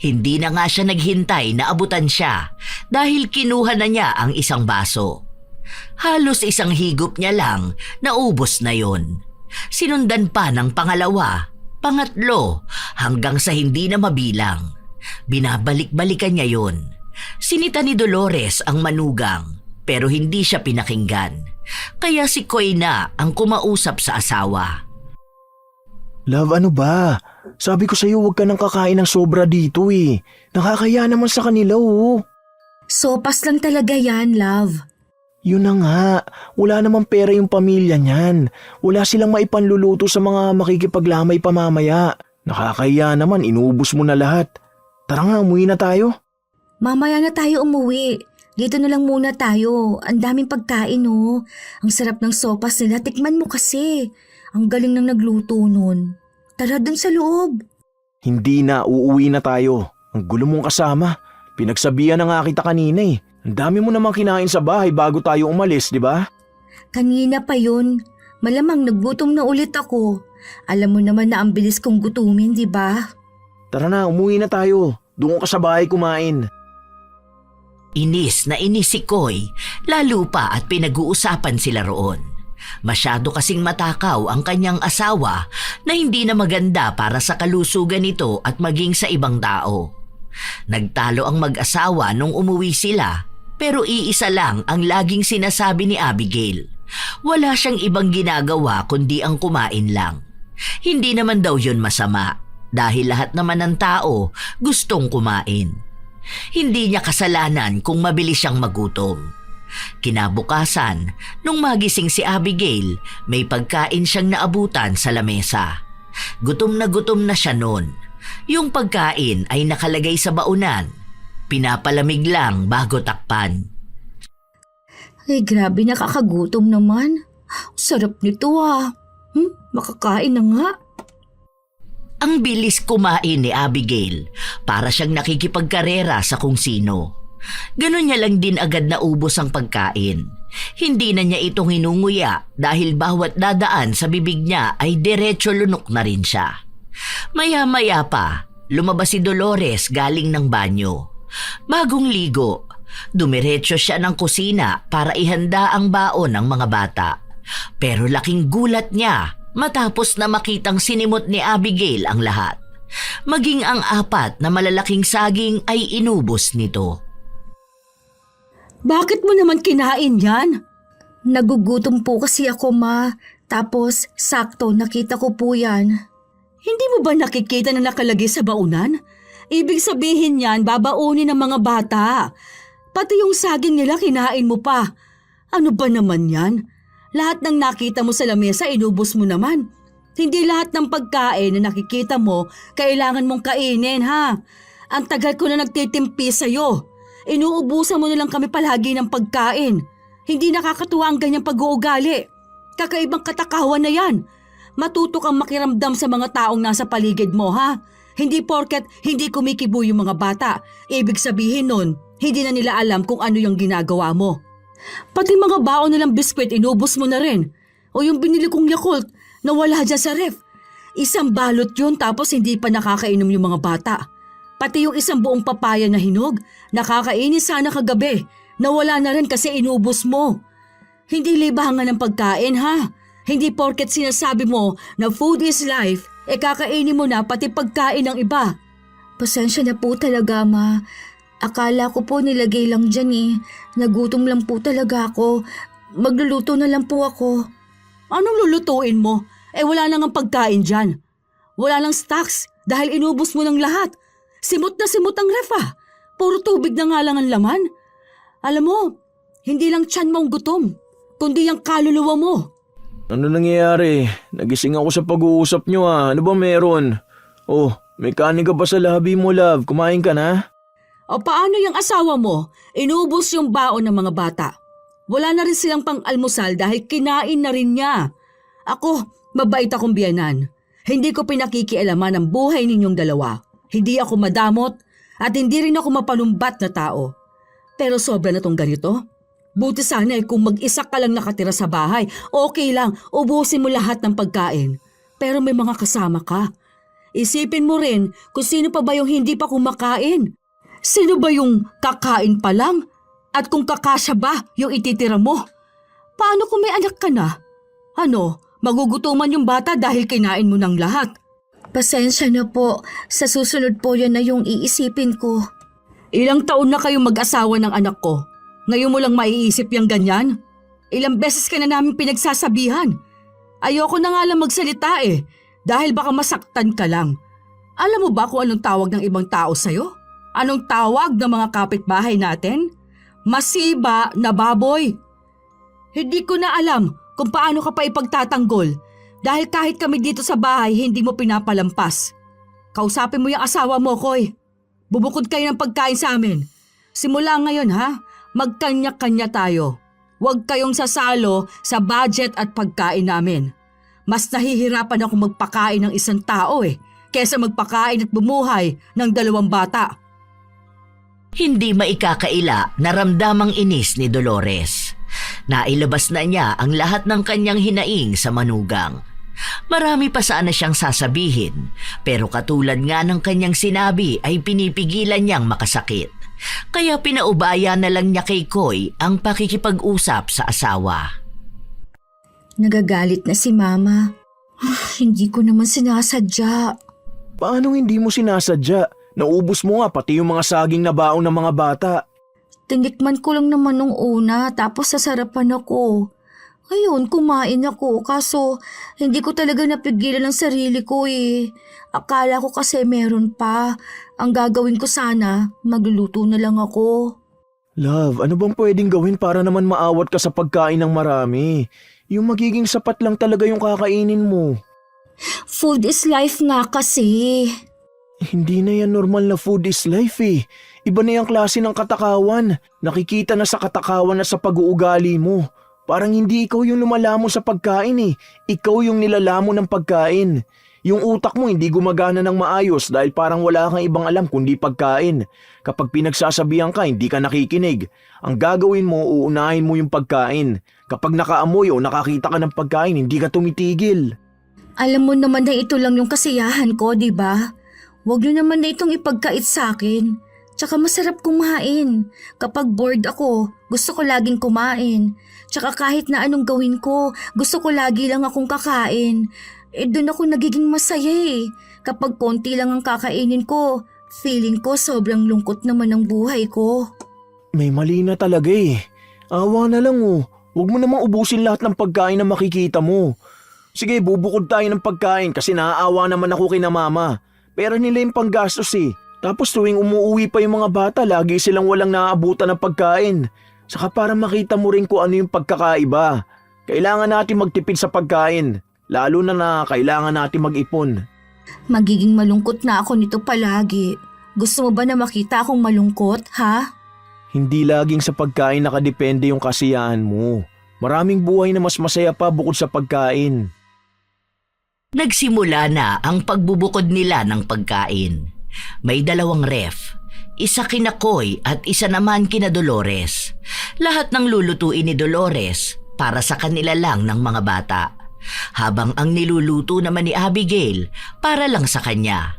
Hindi na nga siya naghintay na abutan siya dahil kinuha na niya ang isang baso. Halos isang higop niya lang, naubos na yon. Sinundan pa ng pangalawa, pangatlo, hanggang sa hindi na mabilang. Binabalik-balikan niya yon. Sinita ni Dolores ang manugang pero hindi siya pinakinggan. Kaya si Koy na ang kumausap sa asawa. Love, ano ba? Sabi ko sa'yo huwag ka nang kakain ng sobra dito eh. Nakakaya naman sa kanila oh. Sopas lang talaga yan, love. Yun na nga, wala namang pera yung pamilya niyan. Wala silang maipanluluto sa mga makikipaglamay pamamaya. Nakakaya naman, inuubos mo na lahat. Tara nga, umuwi na tayo. Mamaya na tayo umuwi. Dito na lang muna tayo. Ang daming pagkain oh. Ang sarap ng sopas nila. Tikman mo kasi. Ang galing ng nagluto nun. Tara dun sa loob. Hindi na, uuwi na tayo. Ang gulo mong kasama. Pinagsabihan na nga kita kanina eh. Ang dami mo namang kinain sa bahay bago tayo umalis, di ba? Kanina pa yun. Malamang naggutom na ulit ako. Alam mo naman na ang bilis kong gutumin, di ba? Tara na, umuwi na tayo. Doon ka sa bahay kumain. Inis na inis si Koy, lalo pa at pinag-uusapan sila roon. Masyado kasing matakaw ang kanyang asawa na hindi na maganda para sa kalusugan nito at maging sa ibang tao. Nagtalo ang mag-asawa nung umuwi sila, pero iisa lang ang laging sinasabi ni Abigail. Wala siyang ibang ginagawa kundi ang kumain lang. Hindi naman daw yun masama dahil lahat naman ng tao gustong kumain. Hindi niya kasalanan kung mabilis siyang magutom. Kinabukasan, nung magising si Abigail, may pagkain siyang naabutan sa lamesa. Gutom na siya noon. Yung pagkain ay nakalagay sa baunan. Pinapalamig lang bago takpan. Ay grabe, nakakagutom naman. Sarap nito ah. Makakain na nga. Ang bilis kumain ni Abigail, para siyang nakikipagkarera sa kung sino. Ganon niya lang din agad naubos ang pagkain. Hindi na niya ito hinunguya dahil bawat dadaan sa bibig niya ay diretso lunok na rin siya. Maya-maya pa, lumabas si Dolores galing ng banyo. Bagong ligo, dumiretso siya ng kusina para ihanda ang baon ng mga bata. Pero laking gulat niya matapos na makitang sinimot ni Abigail ang lahat. Maging ang 4 na malalaking saging ay inubos nito. Bakit mo naman kinain yan? Nagugutom po kasi ako, Ma. Tapos, sakto, nakita ko po yan. Hindi mo ba nakikita na nakalagay sa baunan? Ibig sabihin yan, babaunin ng mga bata. Pati yung saging nila kinain mo pa. Ano ba naman yan? Lahat ng nakita mo sa lamesa, inubos mo naman. Hindi lahat ng pagkain na nakikita mo, kailangan mong kainin, ha? Ang tagal ko na nagtitimpi sa'yo. Inuubusan mo na lang kami palagi ng pagkain. Hindi nakakatuwa ang ganyang pag-uugali. Kakaibang katakawan na yan. Matuto kang makiramdam sa mga taong nasa paligid mo, ha? Hindi porket hindi kumikibo yung mga bata. Ibig sabihin nun, hindi na nila alam kung ano yung ginagawa mo. Pati mga baon nilang biskwit, inubos mo na rin. O yung binili kong Yakult na wala dyan sa ref. Isang balot yun tapos hindi pa nakakainom yung mga bata. Pati yung isang buong papaya na hinog, nakakainis sana kagabi. Nawala na rin kasi inubos mo. Hindi libangan ng pagkain, ha? Hindi porket sinasabi mo na food is life, kakainin mo na pati pagkain ng iba. Pasensya na po talaga, Ma. Akala ko po nilagay lang dyan eh. Nagutom lang po talaga ako. Magluluto na lang po ako. Anong lulutuin mo? Wala nang ang pagkain dyan. Wala lang stocks dahil inubos mo ng lahat. Simot na simot ang ref, ah. Puro tubig na nga lang ang laman. Alam mo, hindi lang tiyan mo ang gutom, kundi ang kaluluwa mo. Ano nangyayari? Nagising ako sa pag-uusap nyo ah. Ano ba meron? Oh, may kanin ka ba sa labi mo, love? Kumain ka na? O paano yung asawa mo? Inubos yung baon ng mga bata. Wala na rin silang pang-almusal dahil kinain na rin niya. Ako, mabait akong biyanan. Hindi ko pinakikialaman ang buhay ninyong dalawa. Hindi ako madamot at hindi rin ako mapalumbat na tao. Pero sobra na tong ganito. Buti sana kung mag-isa ka lang nakatira sa bahay, okay lang, ubusin mo lahat ng pagkain. Pero may mga kasama ka. Isipin mo rin kung sino pa ba yung hindi pa kumakain. Sino ba yung kakain pa lang? At kung kakasya ba yung ititira mo? Paano kung may anak ka na? Ano, magugutuman yung bata dahil kinain mo ng lahat? Pasensya na po. Sa susunod po yan na yung iisipin ko. Ilang taon na kayong mag-asawa ng anak ko. Ngayon mo lang maiisip yung ganyan? Ilang beses ka na namin pinagsasabihan. Ayoko na nga lang magsalita dahil baka masaktan ka lang. Alam mo ba kung anong tawag ng ibang tao sa'yo? Anong tawag ng mga kapitbahay natin? Masiba na baboy. Hindi ko na alam kung paano ka pa ipagtatanggol dahil kahit kami dito sa bahay hindi mo pinapalampas. Kausapin mo yung asawa mo, Koy. Bubukod kayo ng pagkain sa amin. Simula ngayon, ha? Magkanya-kanya tayo. Huwag kayong sasalo sa budget at pagkain namin. Mas nahihirapan ako magpakain ng isang tao kesa magpakain at bumuhay ng 2 bata. Hindi maikakaila na ramdamang inis ni Dolores. Nailabas na niya ang lahat ng kanyang hinaing sa manugang. Marami pa sana siyang sasabihin, pero katulad nga ng kanyang sinabi ay pinipigilan niyang makasakit. Kaya pinaubaya na lang niya kay Koy ang pakikipag-usap sa asawa. Nagagalit na si Mama. Hindi ko naman sinasadya. Paano hindi mo sinasadya? Naubos mo nga pati yung mga saging na baon ng mga bata. Tinikman ko lang naman nung una tapos sasarapan ako. Ngayon, kumain ako kaso hindi ko talaga napigilan ang sarili ko Akala ko kasi meron pa. Ang gagawin ko sana, magluluto na lang ako. Love, ano bang pwedeng gawin para naman maawat ka sa pagkain ng marami? Yung magiging sapat lang talaga yung kakainin mo. Food is life nga kasi. Hindi na yan normal na food is life Iba na yung klase ng katakawan. Nakikita na sa katakawan na sa pag-uugali mo. Parang hindi ikaw yung lumalamo sa pagkain Ikaw yung nilalamo ng pagkain. Yung utak mo hindi gumagana ng maayos dahil parang wala kang ibang alam kundi pagkain. Kapag pinagsasabihan ka, hindi ka nakikinig. Ang gagawin mo, uunahin mo yung pagkain. Kapag nakaamoy o nakakita ka ng pagkain, hindi ka tumitigil. Alam mo naman na ito lang yung kasiyahan ko, di ba? Huwag niyo naman na itong ipagkait sa akin. Tsaka masarap kumain. Kapag bored ako, gusto ko laging kumain. Tsaka kahit na anong gawin ko, gusto ko lagi lang akong kakain. doon ako nagiging masaya eh. Kapag konti lang ang kakainin ko, feeling ko sobrang lungkot naman ang buhay ko. May mali na talaga eh. Awa na lang oh. Huwag mo namang ubusin lahat ng pagkain na makikita mo. Sige, bubukod tayo ng pagkain kasi naaawa naman ako kina mama. Pera nila yung panggastos eh. Tapos tuwing umuwi pa yung mga bata, lagi silang walang naaabutan ng pagkain. Saka para makita mo rin kung ano yung pagkakaiba. Kailangan natin magtipid sa pagkain. Lalo na kailangan natin mag-ipon. Magiging malungkot na ako nito palagi. Gusto mo ba na makita akong malungkot, ha? Hindi laging sa pagkain nakadepende yung kasiyahan mo. Maraming buhay na mas masaya pa bukod sa pagkain. Nagsimula na ang pagbubukod nila ng pagkain. May 2 ref. Isa kina Koy at isa naman kina Dolores. Lahat ng lulutuin ni Dolores para sa kanila lang ng mga bata. Habang ang niluluto naman ni Abigail para lang sa kanya.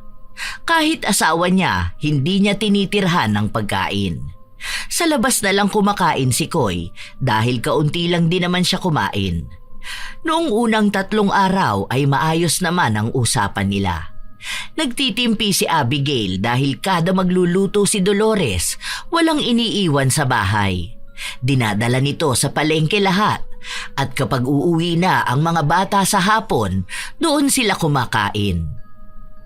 Kahit asawa niya, hindi niya tinitirhan ng pagkain. Sa labas na lang kumakain si Koy dahil kaunti lang din naman siya kumain. Noong unang 3 araw ay maayos naman ang usapan nila. Nagtitimpi si Abigail dahil kada magluluto si Dolores, walang iniiwan sa bahay. Dinadala nito sa palengke lahat at kapag uuwi na ang mga bata sa hapon, doon sila kumakain.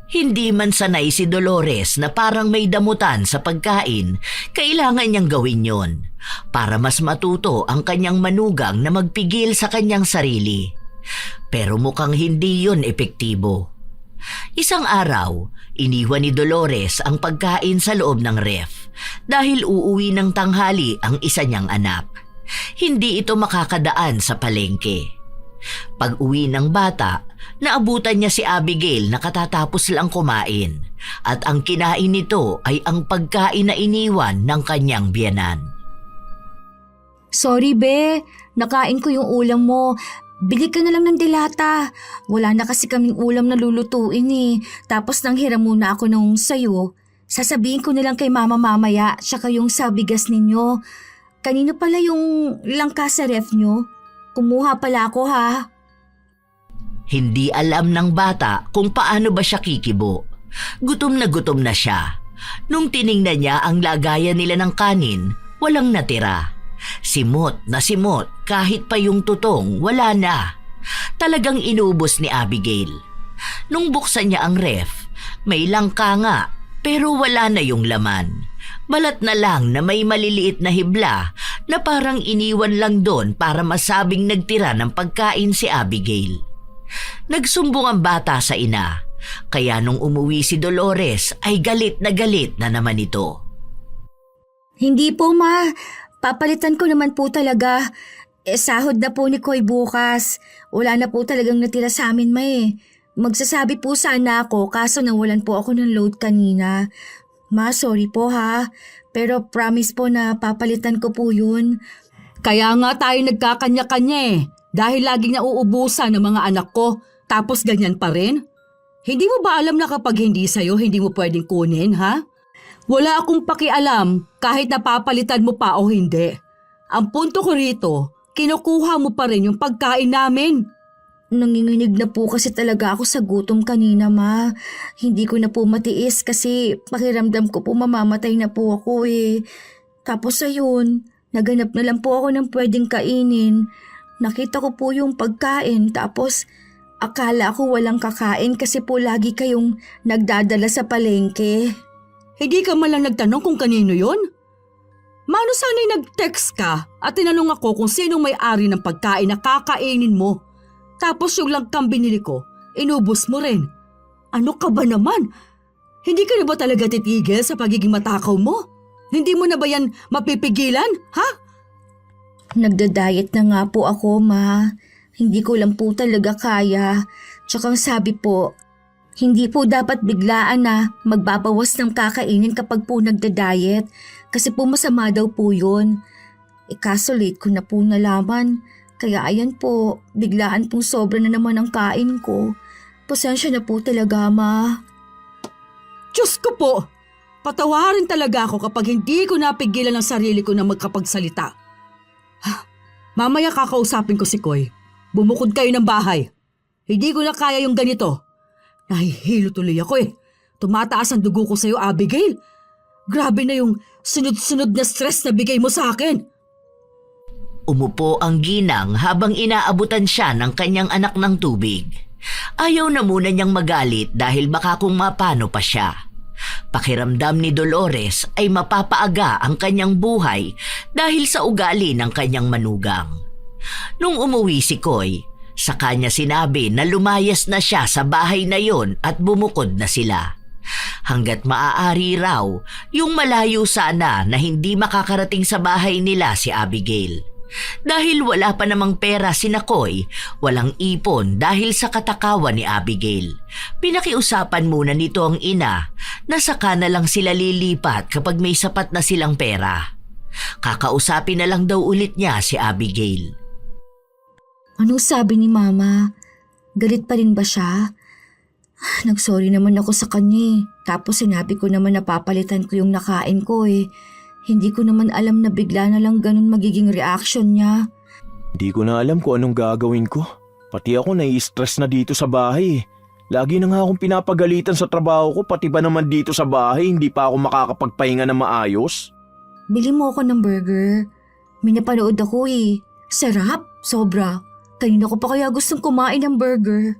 Hindi man sanay si Dolores na parang may damutan sa pagkain, kailangan niyang gawin yon para mas matuto ang kanyang manugang na magpigil sa kanyang sarili. Pero mukhang hindi yon epektibo. Isang araw, iniwan ni Dolores ang pagkain sa loob ng ref dahil uuwi ng tanghali ang isa niyang anak. Hindi ito makakadaan sa palengke. Pag-uwi ng bata, naabutan niya si Abigail na katatapos lang kumain at ang kinain nito ay ang pagkain na iniwan ng kanyang biyenan. Sorry be, nakain ko yung ulam mo. Bili ka na lang ng dilata. Wala na kasi kaming ulam na lulutuin eh. Tapos nang hiram muna ako nung sayo. Sasabihin ko na lang kay mama mamaya, tsaka yung sa bigas ninyo. Kanino pala yung langka sa ref nyo? Kumuha pala ako ha. Hindi alam ng bata kung paano ba siya kikibo. Gutom na siya. Nung tiningnan niya ang lagayan nila ng kanin, walang natira. Simot na simot kahit pa yung tutong wala na. Talagang inubos ni Abigail. Nung buksan niya ang ref, may langka nga pero wala na yung laman. Balat na lang na may maliliit na hibla na parang iniwan lang doon para masabing nagtira ng pagkain si Abigail. Nagsumbong ang bata sa ina, kaya nung umuwi si Dolores ay galit na naman ito. Hindi po ma, papalitan ko naman po talaga. Sahod na po ni Koy bukas. Wala na po talagang natira sa amin ma eh. Magsasabi po sana ako kaso nawalan po ako ng load kanina. Ma, sorry po ha. Pero promise po na papalitan ko po yun. Kaya nga tayo nagkakanya-kanya eh. Dahil laging nauubusan ng mga anak ko. Tapos ganyan pa rin? Hindi mo ba alam na kapag hindi sa'yo, hindi mo pwedeng kunin, ha? Wala akong pakialam kahit napapalitan mo pa o hindi. Ang punto ko rito, kinukuha mo pa rin yung pagkain namin. Nanginginig na po kasi talaga ako sa gutom kanina ma. Hindi ko na po matiis kasi pakiramdam ko po mamamatay na po ako eh. Tapos ayun, naganap na lang po ako ng pwedeng kainin. Nakita ko po yung pagkain tapos akala ko walang kakain kasi po lagi kayong nagdadala sa palengke. Hindi ka man lang nagtanong kung kanino yon? Mano sana'y nag-text ka at tinanong ako kung sinong may-ari ng pagkain na kakainin mo. Tapos yung langkang binili ko, inubos mo rin. Ano ka ba naman? Hindi ka na ba talaga titigil sa pagiging matakaw mo? Hindi mo na ba yan mapipigilan, ha? Nagda-diet na nga po ako ma. Hindi ko lang po talaga kaya. Tsaka sabi po, hindi po dapat biglaan na magbabawas ng kakainin kapag po nagda-diet. Kasi po masama daw po yun. Kaso late ko na po nalaman. Kaya ayan po, biglaan pong sobra na naman ang kain ko. Pasensya na po talaga, ma. Diyos ko po! Patawarin talaga ako kapag hindi ko napigilan ang sarili ko na magkapagsalita. Mamaya kakausapin ko si Koy. Bumukod kayo ng bahay. Hindi ko na kaya yung ganito. Nahihilo tuloy ako eh. Tumataas ang dugo ko sa'yo, Abigail. Grabe na yung sunod-sunod na stress na bigay mo sa akin. Umupo ang ginang habang inaabutan siya ng kanyang anak ng tubig. Ayaw na muna niyang magalit dahil baka kung mapano pa siya. Pakiramdam ni Dolores ay mapapaaga ang kanyang buhay dahil sa ugali ng kanyang manugang. Nung umuwi si Koy, sa kanya sinabi na lumayas na siya sa bahay na yon at bumukod na sila. Hanggat maaari raw, yung malayo sana na hindi makakarating sa bahay nila si Abigail. Dahil wala pa namang pera si Koy, walang ipon dahil sa katakawan ni Abigail. Pinakiusapan muna nito ang ina na saka na lang sila lilipat kapag may sapat na silang pera. Kakausapin na lang daw ulit niya si Abigail. Anong sabi ni Mama? Galit pa rin ba siya? Nagsorry naman ako sa kanya eh. Tapos sinabi ko naman na papalitan ko yung nakain ko eh. Hindi ko naman alam na bigla na lang ganun magiging reaction niya. Hindi ko na alam kung anong gagawin ko. Pati ako nai-stress na dito sa bahay. Lagi na nga akong pinapagalitan sa trabaho ko, pati ba naman dito sa bahay hindi pa ako makakapagpahinga na maayos. Bili mo ako ng burger. May napanood ako eh. Sarap, sobra. Kanina ko pa kaya gustong kumain ng burger.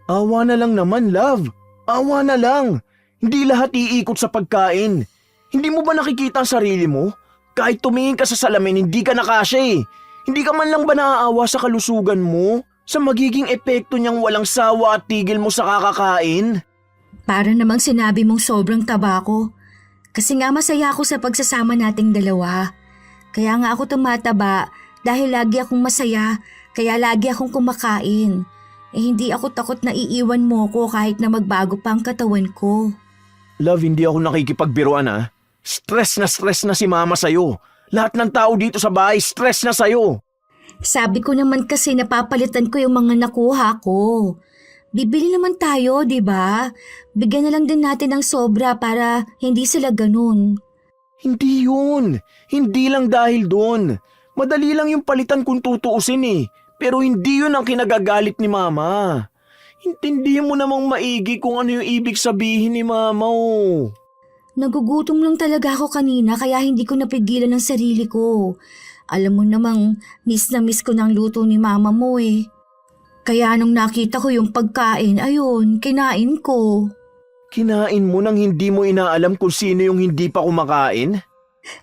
Awa na lang naman, love. Awa na lang. Hindi lahat iikot sa pagkain. Hindi mo ba nakikita ang sarili mo? Kahit tumingin ka sa salamin, hindi ka nakasya eh. Hindi ka man lang ba naaawa sa kalusugan mo? Sa magiging epekto niyang walang sawa at tigil mo sa kakakain? Para namang sinabi mong sobrang taba ko. Kasi nga masaya ako sa pagsasama nating dalawa. Kaya nga ako tumataba dahil lagi akong masaya, kaya lagi akong kumakain. Hindi ako takot na iiwan mo ko kahit na magbago pa ang katawan ko. Love, hindi ako nakikipagbiruan ah. Stress na si mama sa'yo. Lahat ng tao dito sa bahay stress na sa'yo. Sabi ko naman kasi napapalitan ko yung mga nakuha ko. Bibili naman tayo, di ba? Bigyan na lang din natin ng sobra para hindi sila ganun. Hindi yun. Hindi lang dahil doon. Madali lang yung palitan kung tutuusin eh. Pero hindi yun ang kinagagalit ni mama. Intindihin mo namang maigi kung ano yung ibig sabihin ni mama oh. Nagugutom lang talaga ako kanina kaya hindi ko napigilan ang sarili ko. Alam mo namang miss na miss ko ng luto ni mama mo eh. Kaya nung nakita ko yung pagkain, ayun, kinain ko. Kinain mo nang hindi mo inaalam kung sino yung hindi pa kumakain?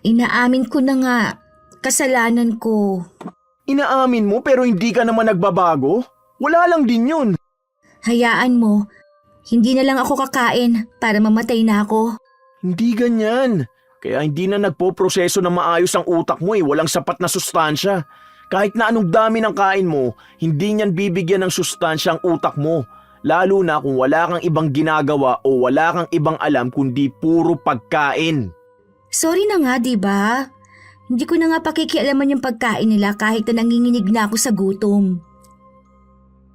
Inaamin ko na nga, kasalanan ko. Inaamin mo pero hindi ka naman nagbabago? Wala lang din yun. Hayaan mo, hindi na lang ako kakain para mamatay na ako. Hindi ganyan. Kaya hindi na nagpo-proseso na maayos ang utak mo eh. Walang sapat na sustansya. Kahit na anong dami ng kain mo, hindi niyan bibigyan ng sustansya ang utak mo. Lalo na kung wala kang ibang ginagawa o wala kang ibang alam kundi puro pagkain. Sorry na nga, diba? Hindi ko na nga pakikialaman yung pagkain nila kahit na nanginginig na ako sa gutom.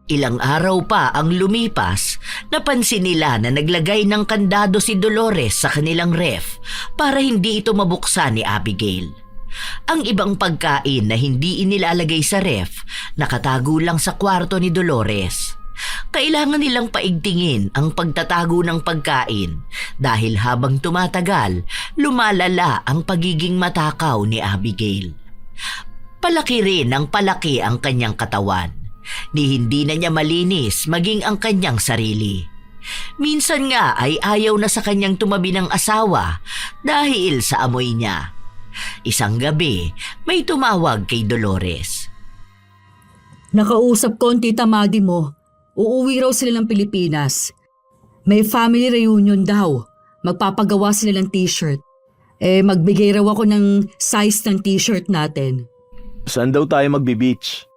Ilang araw pa ang lumipas, napansin nila na naglagay ng kandado si Dolores sa kanilang ref para hindi ito mabuksan ni Abigail. Ang ibang pagkain na hindi inilalagay sa ref, nakatago lang sa kwarto ni Dolores. Kailangan nilang paigtingin ang pagtatago ng pagkain dahil habang tumatagal, lumalala ang pagiging matakaw ni Abigail. Palaki rin ang palaki ang kanyang katawan. Ni hindi na niya malinis maging ang kanyang sarili. Minsan nga ay ayaw na sa kanyang tumabi ng asawa dahil sa amoy niya. Isang gabi, may tumawag kay Dolores. Nakausap ko ang tita Madi mo. Uuwi raw sila ng Pilipinas. May family reunion daw. Magpapagawa sila ng t-shirt. Magbigay raw ako ng size ng t-shirt natin. Saan daw tayo magbe-beach?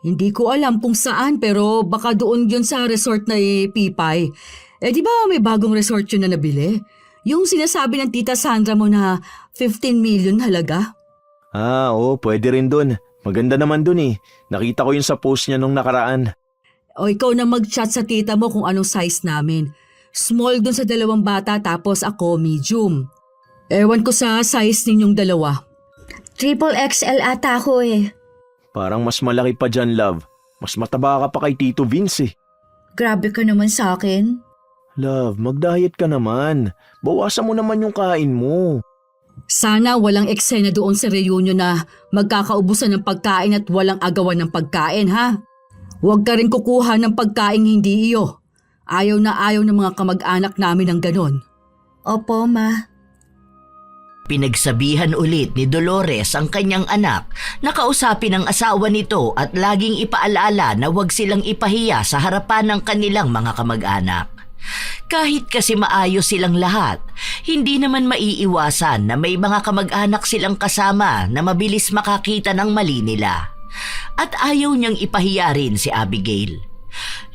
Hindi ko alam kung saan pero baka doon yun sa resort na Pipay. Di ba may bagong resort yun na nabili? Yung sinasabi ng tita Sandra mo na 15 million halaga? Oo, pwede rin dun. Maganda naman dun eh. Nakita ko yun sa post niya nung nakaraan. O ikaw na mag-chat sa tita mo kung anong size namin. Small dun sa dalawang bata tapos ako medium. Ewan ko sa size ninyong dalawa. Triple XL ata ako eh. Parang mas malaki pa dyan, love. Mas mataba ka pa kay Tito Vince eh. Grabe ka naman sa akin. Love, mag-diet ka naman. Bawasan mo naman yung kain mo. Sana walang eksena doon sa reunion na magkakaubusan ng pagkain at walang agawan ng pagkain, ha? Huwag ka rin kukuha ng pagkain hindi iyo. Ayaw na ayaw ng mga kamag-anak namin ng ganon. Opo, Ma. Pinagsabihan ulit ni Dolores ang kanyang anak na kausapin ang asawa nito at laging ipaalala na huwag silang ipahiya sa harapan ng kanilang mga kamag-anak. Kahit kasi maayos silang lahat, hindi naman maiiwasan na may mga kamag-anak silang kasama na mabilis makakita ng mali nila. At ayaw niyang ipahiya rin si Abigail.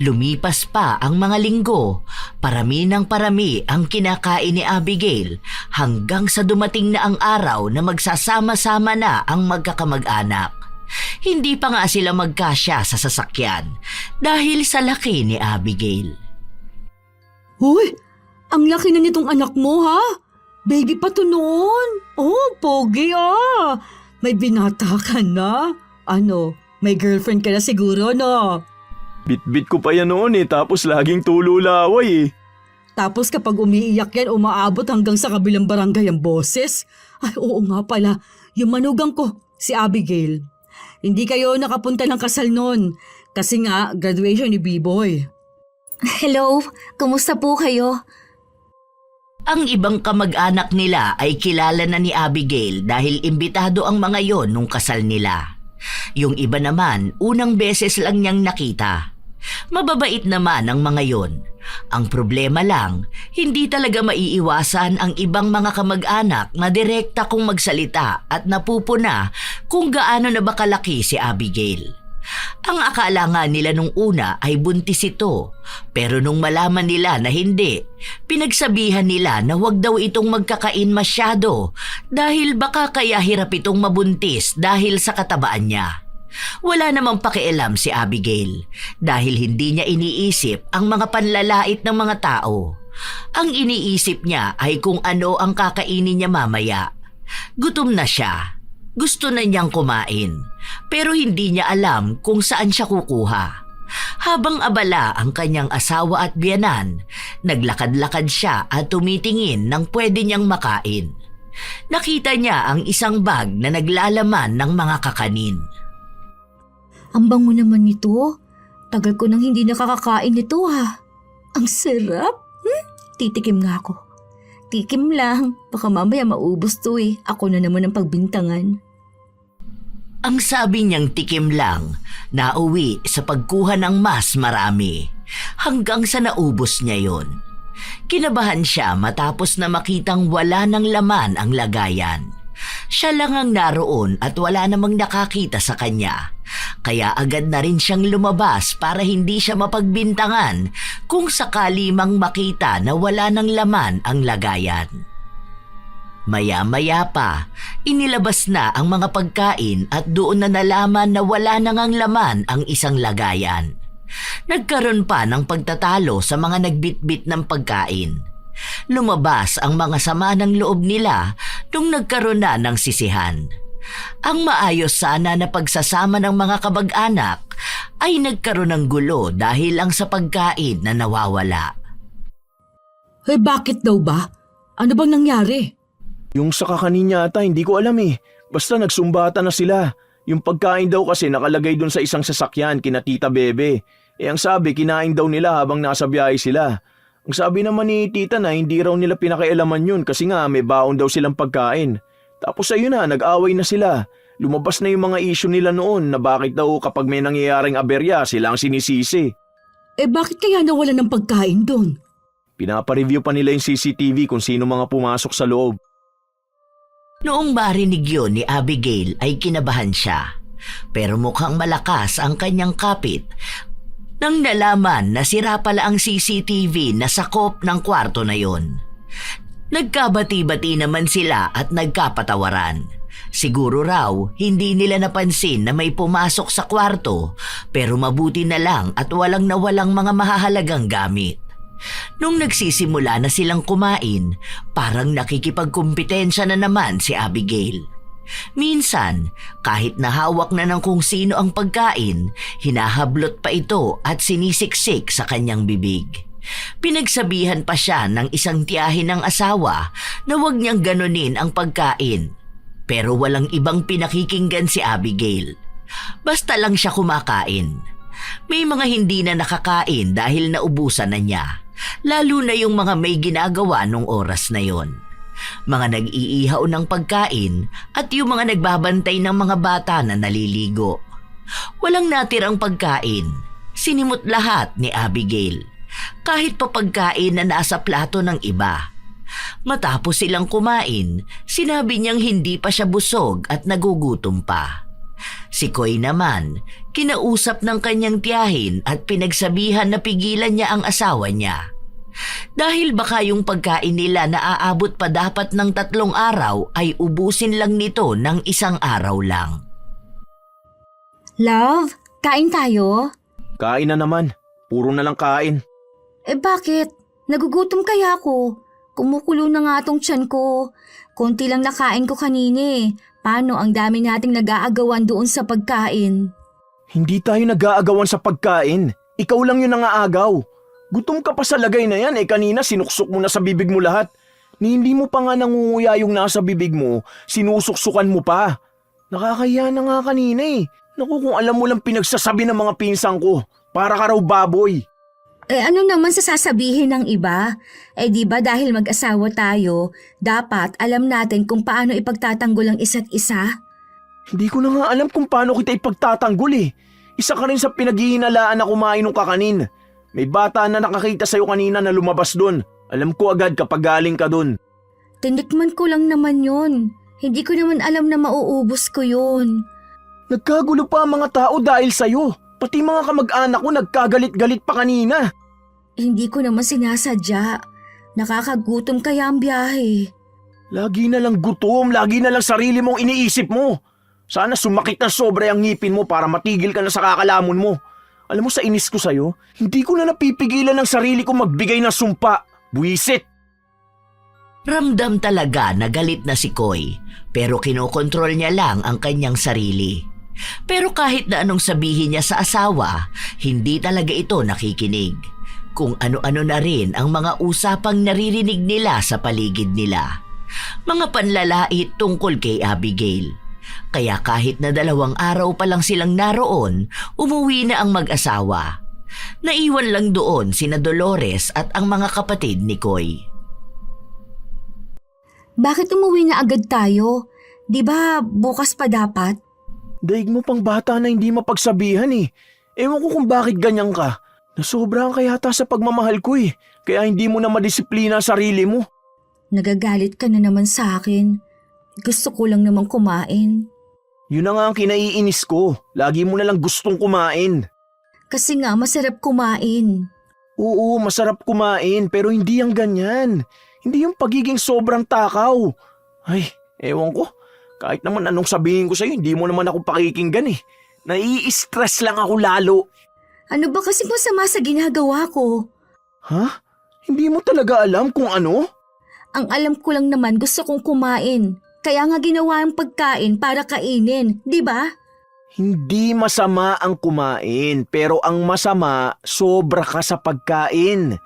Lumipas pa ang mga linggo, parami ng parami ang kinakain ni Abigail hanggang sa dumating na ang araw na magsasama-sama na ang magkakamag-anak. Hindi pa nga sila magkasya sa sasakyan dahil sa laki ni Abigail. Huy, ang laki na nitong anak mo, ha? Baby pa to noon. Oh, pogi ah. May binata ka na. Ano, may girlfriend ka na siguro, no? Bit-bit ko pa yan noon tapos laging tululaway Tapos kapag umiiyak yan, umaabot hanggang sa kabilang barangay ang boses. Ay, oo nga pala. Yung manugang ko, si Abigail. Hindi kayo nakapunta ng kasal noon. Kasi nga, graduation ni B-Boy. Hello, kumusta po kayo? Ang ibang kamag-anak nila ay kilala na ni Abigail dahil imbitado ang mga yon nung kasal nila. Yung iba naman, unang beses lang niyang nakita. Mababait naman ang mga yon. Ang problema lang, hindi talaga maiiwasan ang ibang mga kamag-anak na direkta kung magsalita at napupuna kung gaano na ba kalaki si Abigail. Ang akala nga nila nung una ay buntis ito, pero nung malaman nila na hindi, pinagsabihan nila na huwag daw itong magkakain masyado dahil baka kaya hirap itong mabuntis dahil sa katabaan niya. Wala namang pakialam si Abigail dahil hindi niya iniisip ang mga panlalait ng mga tao. Ang iniisip niya ay kung ano ang kakainin niya mamaya. Gutom na siya. Gusto na niyang kumain, pero hindi niya alam kung saan siya kukuha. Habang abala ang kanyang asawa at biyanan, naglakad-lakad siya at tumitingin ng pwede niyang makain. Nakita niya ang isang bag na naglalaman ng mga kakanin. Ang bango naman nito. Tagal ko nang hindi nakakakain nito, ha. Ang sarap. Titikim nga ako. Tikim lang. Baka mamaya maubos to eh. Ako na naman ang pagbintangan. Ang sabi niyang tikim lang, nauwi sa pagkuha ng mas marami, hanggang sa naubos niya yon. Kinabahan siya matapos na makitang wala ng laman ang lagayan. Siya lang ang naroon at wala namang nakakita sa kanya. Kaya agad na rin siyang lumabas para hindi siya mapagbintangan kung sakali mang makita na wala ng laman ang lagayan. Maya-maya pa, inilabas na ang mga pagkain at doon na nalaman na wala nang ang laman ang isang lagayan. Nagkaroon pa ng pagtatalo sa mga nagbitbit ng pagkain. Lumabas ang mga sama ng loob nila nung nagkaroon na ng sisihan. Ang maayos sana na pagsasama ng mga kabag-anak ay nagkaroon ng gulo dahil lang sa pagkain na nawawala. Eh bakit daw ba? Ano bang nangyari? Yung sa kakanin yata hindi ko alam Basta nagsumbata na sila. Yung pagkain daw kasi nakalagay dun sa isang sasakyan kina Tita Bebe. Ang sabi kinain daw nila habang nasa biyahe sila. Ang sabi naman ni Tita na hindi raw nila pinakialaman yun kasi nga may baon daw silang pagkain. Tapos ayun na, nag-away na sila. Lumabas na yung mga issue nila noon na bakit daw kapag may nangyayaring aberya sila ang sinisisi. Eh bakit kaya nawala ng pagkain doon? Pinapareview pa nila yung CCTV kung sino mga pumasok sa loob. Noong marinig yun ni Abigail ay kinabahan siya. Pero mukhang malakas ang kanyang kapit nang nalaman na sira pala ang CCTV na sakop ng kwarto na yon. Nagkabati-bati naman sila at nagkapatawaran. Siguro raw hindi nila napansin na may pumasok sa kwarto pero mabuti na lang at walang nawalang mga mahahalagang gamit. Nung nagsisimula na silang kumain, parang nakikipagkumpetensya na naman si Abigail. Minsan, kahit nahawak na ng kung sino ang pagkain, hinahablot pa ito at sinisiksik sa kanyang bibig. Pinagsabihan pa siya ng isang tiyahin ng asawa na huwag niyang ganunin ang pagkain. Pero walang ibang pinakikinggan si Abigail. Basta lang siya kumakain. May mga hindi na nakakain dahil naubusan na niya, lalo na yung mga may ginagawa nung oras na yon. Mga nag-iihaw ng pagkain at yung mga nagbabantay ng mga bata na naliligo. Walang natirang pagkain. Sinimot lahat ni Abigail. Kahit pa pagkain na nasa plato ng iba. Matapos silang kumain, sinabi niyang hindi pa siya busog at nagugutom pa. Si Koy naman, kinausap ng kanyang tiyahin at pinagsabihan na pigilan niya ang asawa niya. Dahil baka yung pagkain nila na aabot pa dapat ng 3 araw ay ubusin lang nito ng 1 araw lang. Love, kain tayo? Kain na naman. Puro na lang kain. Bakit? Nagugutom kaya ako. Kumukulo na nga tong tiyan ko. Konti lang nakain ko kanina. Paano ang dami nating nag-aagawan doon sa pagkain? Hindi tayo nag-aagawan sa pagkain. Ikaw lang yung nangaagaw. Gutom ka pa sa lagay na yan kanina sinuksok mo na sa bibig mo lahat. Ni hindi mo pa nga nangunguya yung nasa bibig mo, sinusuksukan mo pa. Nakakaya na nga kanina Naku, kung alam mo lang pinagsasabi ng mga pinsang ko, para ka raw baboy. Ano naman sa sasabihin ng iba? Di ba dahil mag-asawa tayo, dapat alam natin kung paano ipagtatanggol ang isa't isa? Hindi ko na nga alam kung paano kita ipagtatanggol Isa ka rin sa pinaghihinalaan na kumain ng kakanin. May bata na nakakita sa'yo kanina na lumabas doon. Alam ko agad kapag galing ka doon. Tinikman ko lang naman yon. Hindi ko naman alam na mauubos ko yun. Nagkagulo pa ang mga tao dahil sa'yo. Pati mga kamag-anak ko nagkagalit-galit pa kanina. Hindi ko naman sinasadya. Nakakagutom kaya ang biyahe. Lagi na lang gutom, lagi na lang sarili mong iniisip mo. Sana sumakit na sobra ang ngipin mo para matigil ka na sa kakalamon mo. Alam mo sa inis ko sa'yo, hindi ko na napipigilan ng sarili ko magbigay ng sumpa. Buwisit! Ramdam talaga na galit na si Koy, pero kinokontrol niya lang ang kanyang sarili. Pero kahit na anong sabihin niya sa asawa, hindi talaga ito nakikinig. Kung ano-ano na rin ang mga usapang naririnig nila sa paligid nila. Mga panlalait tungkol kay Abigail. Kaya kahit na 2 araw pa lang silang naroon, umuwi na ang mag-asawa. Naiwan lang doon sina Dolores at ang mga kapatid ni Koy. Bakit umuwi na agad tayo? Di ba bukas pa dapat? Daig mo pang bata na hindi mapagsabihan Ewan ko kung bakit ganyan ka. Nasobrahan ka yata sa pagmamahal ko Kaya hindi mo na madisiplina ang sarili mo. Nagagalit ka na naman sa akin. Gusto ko lang namang kumain. Yun na nga ang kinaiinis ko. Lagi mo na lang gustong kumain. Kasi nga masarap kumain. Oo, masarap kumain pero hindi ang ganyan. Hindi yung pagiging sobrang takaw. Ay, ewan ko. Kahit naman anong sabihin ko sa'yo, hindi mo naman ako pakikinggan Nai-stress lang ako lalo. Ano ba kasi masama sa ginagawa ko? Ha? Hindi mo talaga alam kung ano? Ang alam ko lang naman gusto kong kumain. Kaya nga ginawa ang pagkain para kainin, di ba? Hindi masama ang kumain, pero ang masama, sobra ka sa pagkain.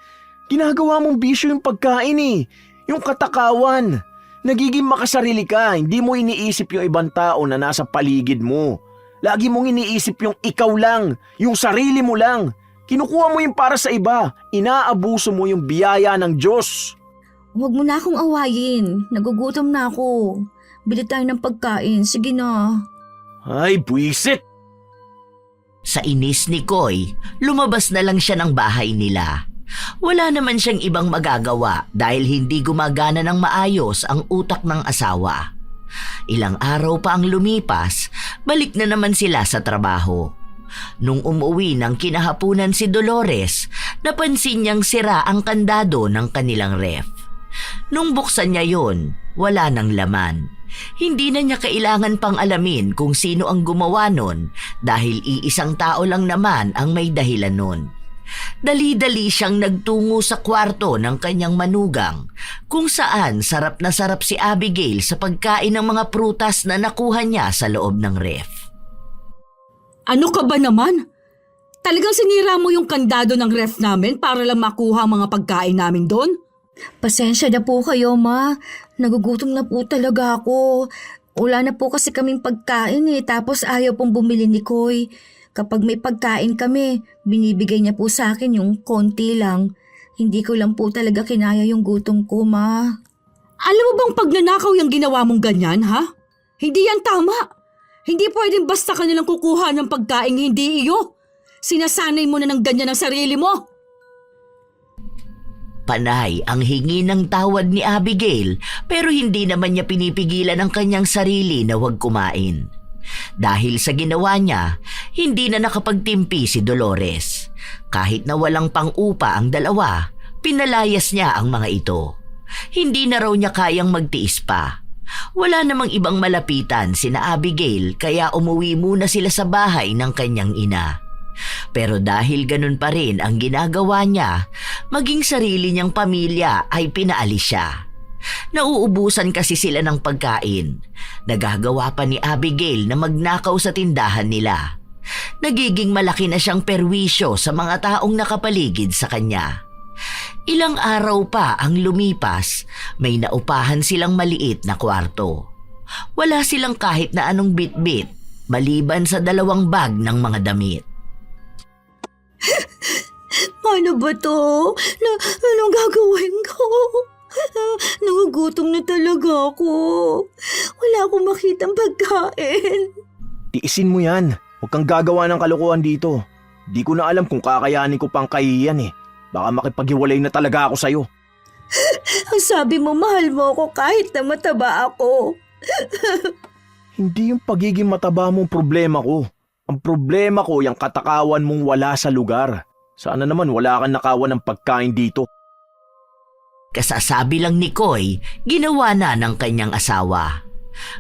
Ginagawa mong bisyo yung pagkain yung katakawan. Nagiging makasarili ka, hindi mo iniisip yung ibang tao na nasa paligid mo. Lagi mong iniisip yung ikaw lang, yung sarili mo lang. Kinukuha mo yung para sa iba, inaabuso mo yung biyaya ng Diyos. Huwag mo na akong awayin. Nagugutom na ako. Bili tayo ng pagkain. Sige na. Ay, buwisit! Sa inis ni Koy, lumabas na lang siya ng bahay nila. Wala naman siyang ibang magagawa dahil hindi gumagana ng maayos ang utak ng asawa. Ilang araw pa ang lumipas, balik na naman sila sa trabaho. Nung umuwi ng kinahapunan si Dolores, napansin niyang sira ang kandado ng kanilang ref. Nung buksan niya yon, wala nang laman. Hindi na niya kailangan pang alamin kung sino ang gumawa nun dahil iisang tao lang naman ang may dahilan nun. Dali-dali siyang nagtungo sa kwarto ng kanyang manugang kung saan sarap na sarap si Abigail sa pagkain ng mga prutas na nakuha niya sa loob ng ref. Ano ka ba naman? Talagang sinira mo yung kandado ng ref namin para lang makuha ang mga pagkain namin doon? Pasensya na po kayo, Ma. Nagugutom na po talaga ako. Wala na po kasi kaming pagkain tapos ayaw pong bumili ni Koy. Kapag may pagkain kami, binibigay niya po sa akin yung konti lang. Hindi ko lang po talaga kinaya yung gutom ko, Ma. Alam mo bang pag nanakaw yung ginawa mong ganyan, ha? Hindi yan tama. Hindi pwedeng basta ka nilang kukuha ng pagkain hindi iyo. Sinasanay mo na ng ganyan ang sarili mo. Panay ang hingi ng tawad ni Abigail pero hindi naman niya pinipigilan ang kanyang sarili na huwag kumain. Dahil sa ginawa niya, hindi na nakapagtimpi si Dolores. Kahit na walang pang-upa ang dalawa, pinalayas niya ang mga ito. Hindi na raw niya kayang magtiis pa. Wala namang ibang malapitan sina Abigail kaya umuwi muna sila sa bahay ng kanyang ina. Pero dahil ganun pa rin ang ginagawa niya, maging sarili niyang pamilya ay pinaalis siya. Nauubusan kasi sila ng pagkain. Nagagawa pa ni Abigail na magnakaw sa tindahan nila. Nagiging malaki na siyang perwisyo sa mga taong nakapaligid sa kanya. Ilang araw pa ang lumipas, may naupahan silang maliit na kwarto. Wala silang kahit na anong bitbit, maliban sa 2 bag ng mga damit. Ano ba to? Anong gagawin ko? Nagugutom na talaga ako. Wala akong makitang pagkain. Tiisin mo yan. Huwag kang gagawa ng kalokohan dito. Di ko na alam kung kakayanin ko pang kahiyan Baka makipaghiwalay na talaga ako sa'yo. Ang sabi mo, mahal mo ako kahit na mataba ako. Hindi yung pagiging mataba mo ang problema ko. Ang problema ko yung katakawan mong wala sa lugar. Sana naman wala kang nakawan ng pagkain dito. Kasasabi lang ni Koy, ginawa na ng kanyang asawa.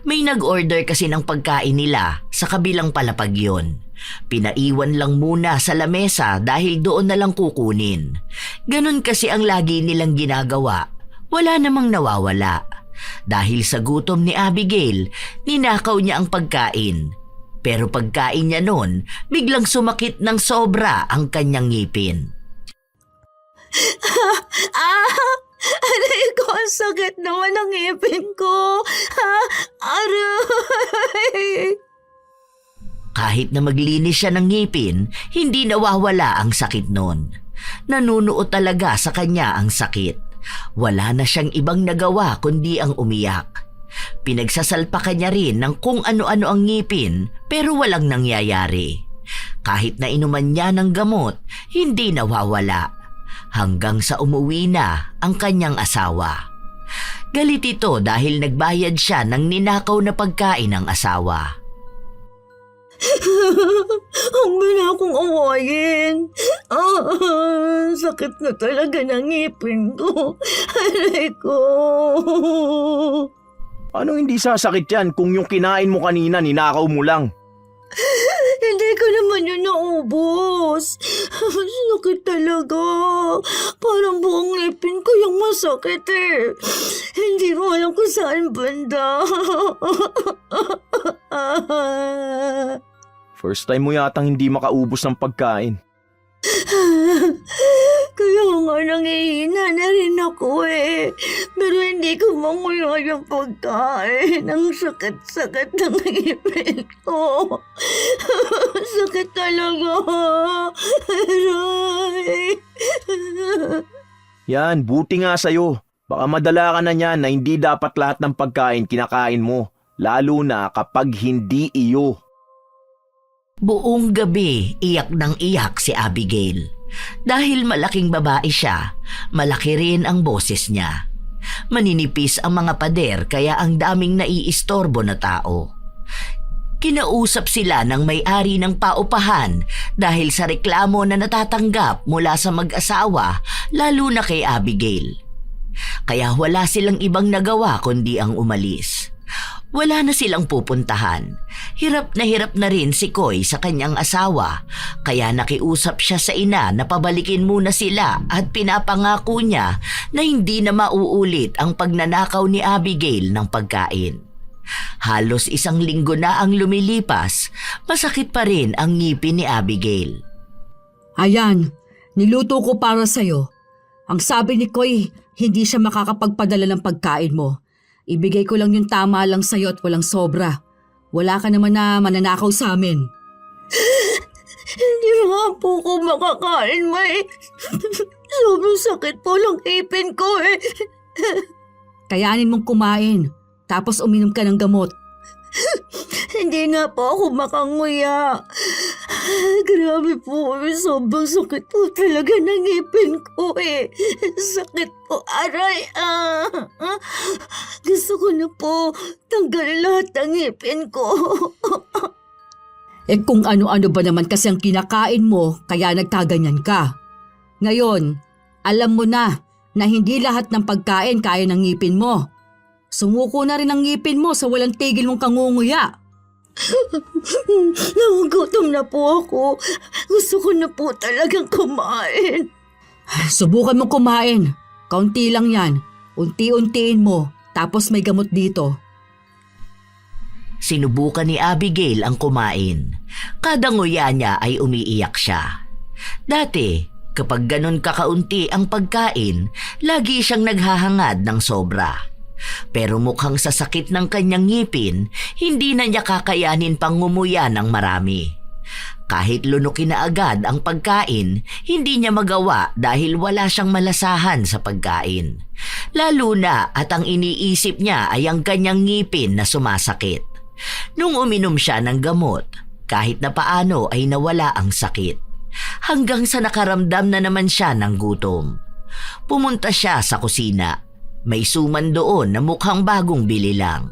May nag-order kasi ng pagkain nila sa kabilang palapag yun. Pinaiwan lang muna sa lamesa dahil doon na lang kukunin. Ganon kasi ang lagi nilang ginagawa. Wala namang nawawala. Dahil sa gutom ni Abigail, ninakaw niya ang pagkain. Pero pagkain niya noon, biglang sumakit ng sobra ang kanyang ngipin. Aray ko, ang sakit naman ng ngipin ko. Aray! Kahit na maglinis siya ng ngipin, hindi nawawala ang sakit noon. Nanunuot talaga sa kanya ang sakit. Wala na siyang ibang nagawa kundi ang umiyak. Pinagsasalpakan niya rin ng kung ano-ano ang ngipin pero walang nangyayari. Kahit na inuman niya ng gamot, hindi nawawala. Hanggang sa umuwi na ang kanyang asawa. Galit ito dahil nagbayad siya ng ninakaw na pagkain ng asawa. Huwag mo na akong awayin. Sakit na talaga ng ngipin ko. Aray ko. Ano hindi sasakit yan kung yung kinain mo kanina ninakaw mo lang? Hindi ko naman yun naubos. Sakit talaga. Parang buong ngipin ko yung masakit Hindi ko alam kung saan banda. First time mo yatang hindi makaubos ng pagkain. Kaya nga nangihina na rin ako Pero hindi ko manguya yung pagkain. Ang sakit-sakit ng ngipin ko. Sakit talaga. Aray. Yan, buti nga sa'yo. Baka madala ka na niyan na hindi dapat lahat ng pagkain kinakain mo. Lalo na kapag hindi iyo. Buong gabi, iyak ng iyak si Abigail. Dahil malaking babae siya, malaki rin ang boses niya. Maninipis ang mga pader kaya ang daming naiistorbo na tao. Kinausap sila ng may-ari ng paupahan dahil sa reklamo na natatanggap mula sa mag-asawa, lalo na kay Abigail. Kaya wala silang ibang nagawa kundi ang umalis. Wala na silang pupuntahan. Hirap na rin si Koy sa kanyang asawa, kaya nakiusap siya sa ina na pabalikin muna sila at pinapangako niya na hindi na mauulit ang pagnanakaw ni Abigail ng pagkain. Halos 1 linggo na ang lumilipas, masakit pa rin ang ngipin ni Abigail. Ayan, niluto ko para sa'yo. Ang sabi ni Koy, hindi siya makakapagpadala ng pagkain mo. Ibigay ko lang yung tama lang sa'yo at walang sobra. Wala ka naman na mananakaw sa amin. Hindi nga po ko makakain, May. Sobrang sakit po ng ipin ko eh. Kayanin mong kumain, tapos uminom ka ng gamot. Hindi nga po ako makanguya. Grabe po, sobrang sakit po talaga ng ngipin ko eh. Sakit po, aray. Gusto ko na po tanggalin lahat ng ngipin ko. Eh kung ano-ano ba naman kasi ang kinakain mo, kaya nagkaganyan ka. Ngayon, alam mo na hindi lahat ng pagkain kaya ng ngipin mo. Sumuko na rin ang ngipin mo sa walang tigil mong kangunguya. Nagugutom na po ako. Gusto ko na po talagang kumain. Subukan mo kumain. Kaunti lang yan. Unti-untiin mo. Tapos may gamot dito. Sinubukan ni Abigail ang kumain. Kada nguya niya ay umiiyak siya. Dati, kapag ganun kakaunti ang pagkain, lagi siyang naghahangad ng sobra. Pero mukhang sa sakit ng kanyang ngipin, hindi na niya kakayanin pang ngumuya ng marami. Kahit lunukin na agad ang pagkain, hindi niya magawa dahil wala siyang malasahan sa pagkain. Lalo na at ang iniisip niya ay ang kanyang ngipin na sumasakit. Nung uminom siya ng gamot, kahit na paano ay nawala ang sakit. Hanggang sa nakaramdam na naman siya ng gutom. Pumunta siya sa kusina. May suman doon na mukhang bagong bili lang.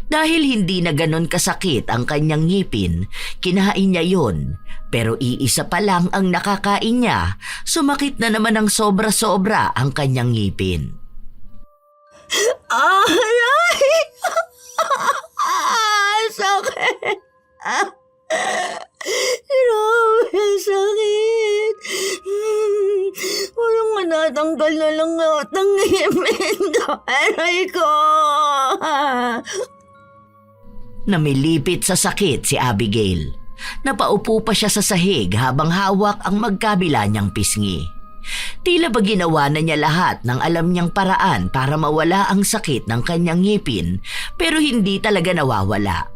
Dahil hindi na ganon kasakit ang kanyang ngipin, kinain niya yon. Pero iisa pa lang ang nakakain niya, sumakit na naman ng sobra-sobra ang kanyang ngipin. Aray! Sakit! Grabe, sakit! Walang manatanggal na lang at ang ngipin ko. Aray ko! Namilipit sa sakit si Abigail. Napaupo pa siya sa sahig habang hawak ang magkabila niyang pisngi. Tila ba ginawa na niya lahat ng alam niyang paraan para mawala ang sakit ng kanyang ngipin, pero hindi talaga nawawala.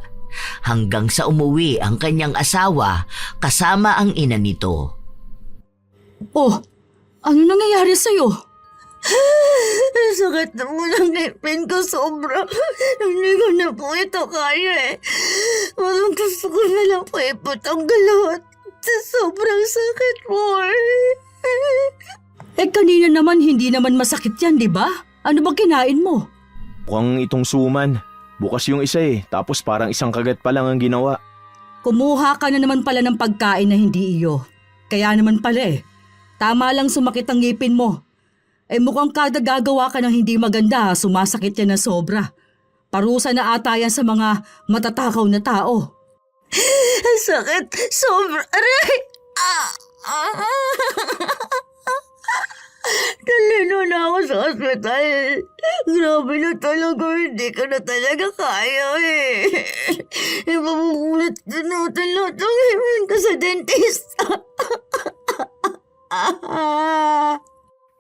Hanggang sa umuwi ang kanyang asawa kasama ang ina nito. Oh, ano nangyayari sa'yo? Sakit na mo ng ngipin ko sobra. Hindi ko na po ito kaya eh. Walang gusto ko na lang po ipatanggal lahat. Sobrang sakit po Eh kanina naman hindi naman masakit yan, di ba? Ano ba kinain mo? Mukhang itong suman. Bukas yung isa tapos parang isang kagat pa lang ang ginawa. Kumuha ka na naman pala ng pagkain na hindi iyo. Kaya naman pala Tama lang sumakit ang ngipin mo. Mukhang kada gagawa ka ng hindi maganda, sumasakit yan na sobra. Parusa na ata yan sa mga matatakaw na tao. Sakit sobra. Aray! Dalhin na ako sa ospital. Grabe na talaga, hindi ka na talaga kaya Ipapukulit din natin lahat ng ngipin ko sa dentista.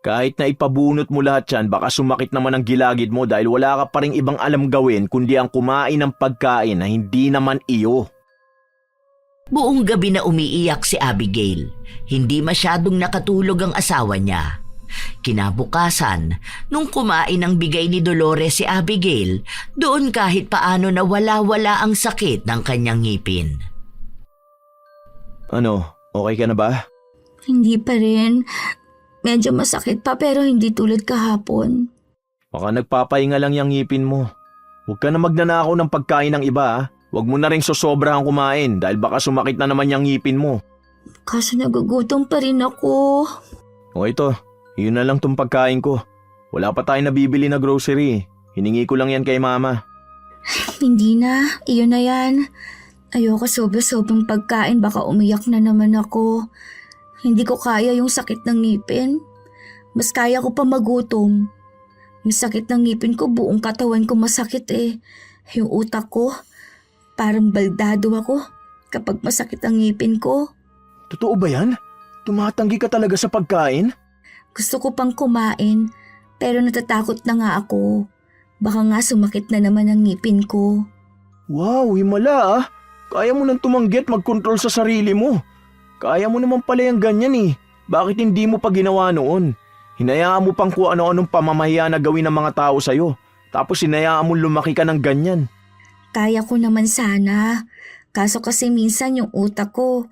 Kahit na ipabunot mo lahat yan, baka sumakit naman ang gilagid mo dahil wala ka pa ring ibang alam gawin kundi ang kumain ng pagkain na hindi naman iyo. Buong gabi na umiiyak si Abigail. Hindi masyadong nakatulog ang asawa niya. Kinabukasan, nung kumain ang bigay ni Dolores si Abigail, doon kahit paano na wala-wala ang sakit ng kanyang ngipin. Ano, okay ka na ba? Hindi pa rin. Medyo masakit pa pero hindi tulad kahapon. Baka nagpapahinga lang yung ngipin mo. Huwag ka na magnanakaw ng pagkain ng iba. Huwag mo na rin sosobrahan kumain dahil baka sumakit na naman yung ngipin mo. Kaso nagugutom pa rin ako. O ito, yun na lang tong pagkain ko. Wala pa tayong nabibili na grocery. Hiningi ko lang yan kay mama. Hindi na, iyon na yan. Ayoko sobra-sobrang pagkain, baka umiyak na naman ako. Hindi ko kaya yung sakit ng ngipin. Mas kaya ko pa magutom. Yung sakit ng ngipin ko, buong katawan ko masakit eh. Yung utak ko, parang baldado ako kapag masakit ang ngipin ko. Totoo ba yan? Tumatanggi ka talaga sa pagkain? Gusto ko pang kumain, pero natatakot na nga ako. Baka nga sumakit na naman ang ngipin ko. Wow, himala ah. Kaya mo nang tumanggi at mag-control sa sarili mo. Kaya mo naman pala yung ganyan eh. Bakit hindi mo pa ginawa noon? Hinayaan mo pang kung ano-anong pamamahiya na gawin ng mga tao sa'yo. Tapos hinayaan mo lumaki ka ng ganyan. Kaya ko naman sana. Kaso kasi minsan yung utak ko,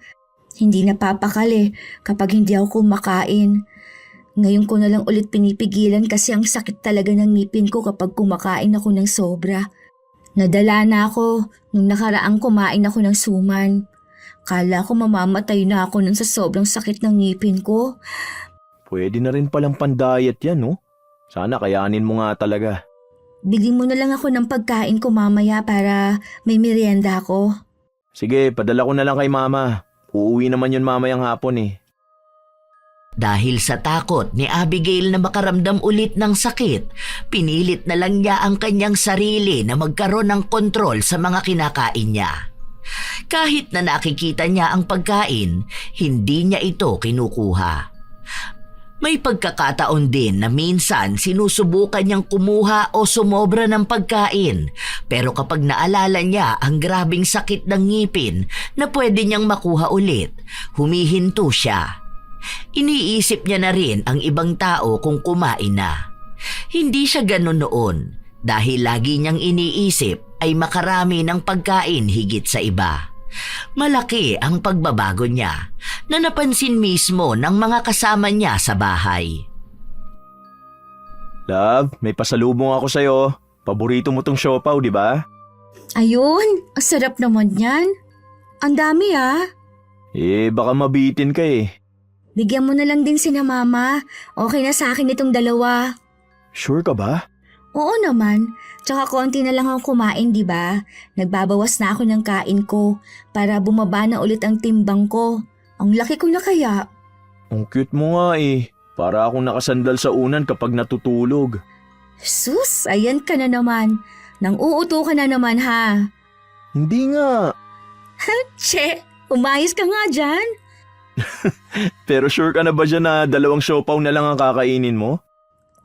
hindi napapakali kapag hindi ako kumakain. Ngayon ko na lang ulit pinipigilan kasi ang sakit talaga ng ngipin ko kapag kumakain ako ng sobra. Nadala na ako nung nakaraang kumain ako ng suman. Kala ko mamamatay na ako nung sa sobrang sakit ng ngipin ko. Pwede na rin palang pandayat yan, no? Sana kayanin mo nga talaga. Bigyan mo na lang ako ng pagkain ko mamaya para may merienda ako. Sige, padala ko na lang kay mama. Uuwi naman yun mamayang hapon eh. Dahil sa takot ni Abigail na makaramdam ulit ng sakit, pinilit na lang niya ang kanyang sarili na magkaroon ng kontrol sa mga kinakain niya. Kahit na nakikita niya ang pagkain, hindi niya ito kinukuha. May pagkakataon din na minsan sinusubukan niyang kumuha o sumobra ng pagkain, pero kapag naalala niya ang grabing sakit ng ngipin na pwede niyang makuha ulit, humihinto siya. Iniisip niya na rin ang ibang tao kung kumain na. Hindi siya ganun noon dahil lagi niyang iniisip ay makarami ng pagkain higit sa iba. Malaki ang pagbabago niya na napansin mismo ng mga kasama niya sa bahay. Love, may pasalubong ako sa'yo. Paborito mo tong siopaw, di ba? Ayun, ang sarap naman yan. Ang dami ah. Baka mabitin ka eh. Bigyan mo na lang din sina mama. Okay na sa akin itong dalawa. Sure ka ba? Oo naman. Tsaka konti na lang ang kumain, di ba? Nagbabawas na ako ng kain ko para bumaba na ulit ang timbang ko. Ang laki ko na kaya. Ang cute mo nga eh. Para akong nakasandal sa unan kapag natutulog. Sus, ayan ka na naman. Nang uuto ka na naman ha. Hindi nga. Che, umayos ka nga dyan. Pero sure ka na ba dyan na 2 siopaw na lang ang kakainin mo?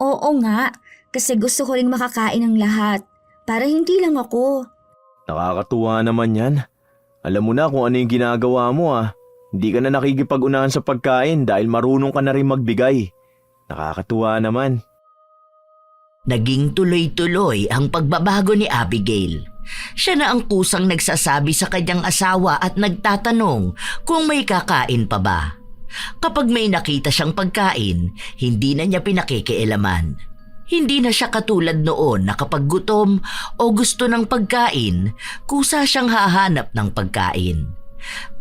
Oo nga, kasi gusto ko ring makakain ng lahat. Para hindi lang ako. Nakakatuwa naman yan. Alam mo na kung ano yung ginagawa mo ah. Hindi ka na nakikipag-unahan sa pagkain dahil marunong ka na rin magbigay. Nakakatuwa naman. Naging tuloy-tuloy ang pagbabago ni Abigail. Siya na ang kusang nagsasabi sa kanyang asawa at nagtatanong kung may kakain pa ba. Kapag may nakita siyang pagkain, hindi na niya pinakikialaman. Hindi na siya katulad noon na kapag gutom o gusto ng pagkain, kusa siyang hahanap ng pagkain.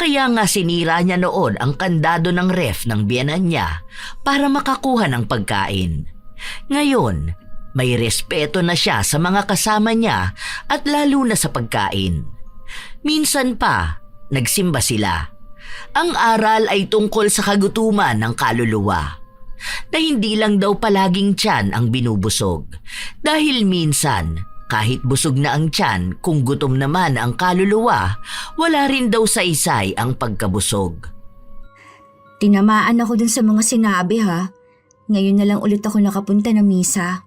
Kaya nga sinira niya noon ang kandado ng ref ng biyenan niya para makakuha ng pagkain. Ngayon, may respeto na siya sa mga kasama niya at lalo na sa pagkain. Minsan pa, nagsimba sila. Ang aral ay tungkol sa kagutuman ng kaluluwa. Na hindi lang daw palaging tiyan ang binubusog. Dahil minsan, kahit busog na ang tiyan, kung gutom naman ang kaluluwa, wala rin daw saysay ang pagkabusog. Tinamaan ako dun sa mga sinabi ha. Ngayon na lang ulit ako nakapunta ng misa.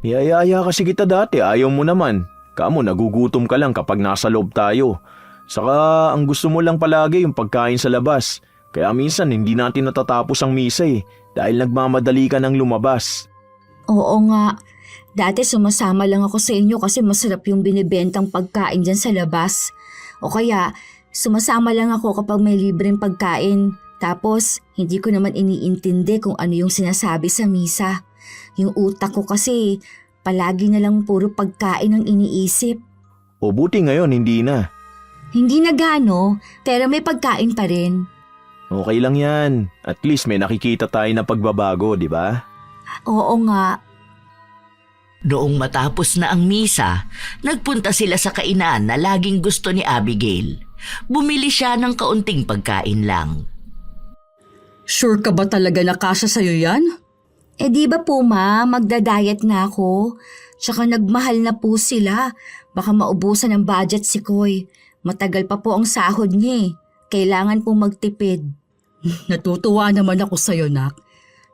Niyayaya kasi kita dati, ayaw mo naman. Kamo nagugutom ka lang kapag nasa loob tayo. Saka ang gusto mo lang palagi yung pagkain sa labas. Kaya minsan hindi natin natatapos ang misa eh, dahil nagmamadali ka ng lumabas. Oo nga. Dati sumasama lang ako sa inyo kasi masarap yung binibentang pagkain dyan sa labas. O kaya, sumasama lang ako kapag may libreng pagkain. Tapos, hindi ko naman iniintindi kung ano yung sinasabi sa misa. Yung utak ko kasi, palagi na lang puro pagkain ang iniisip. O buti ngayon hindi na. Hindi na gano, pero may pagkain pa rin. Okay lang yan. At least may nakikita tayo na pagbabago, di ba? Oo nga. Noong matapos na ang misa, nagpunta sila sa kainan na laging gusto ni Abigail. Bumili siya ng kaunting pagkain lang. Sure ka ba talaga na kasya sa'yo yan? Eh di ba po ma, magda-diet na ako. Tsaka nagmahal na po sila. Baka maubusan ng budget si Koy. Matagal pa po ang sahod niya eh. Kailangan po magtipid. Natutuwa naman ako sa'yo, Nak.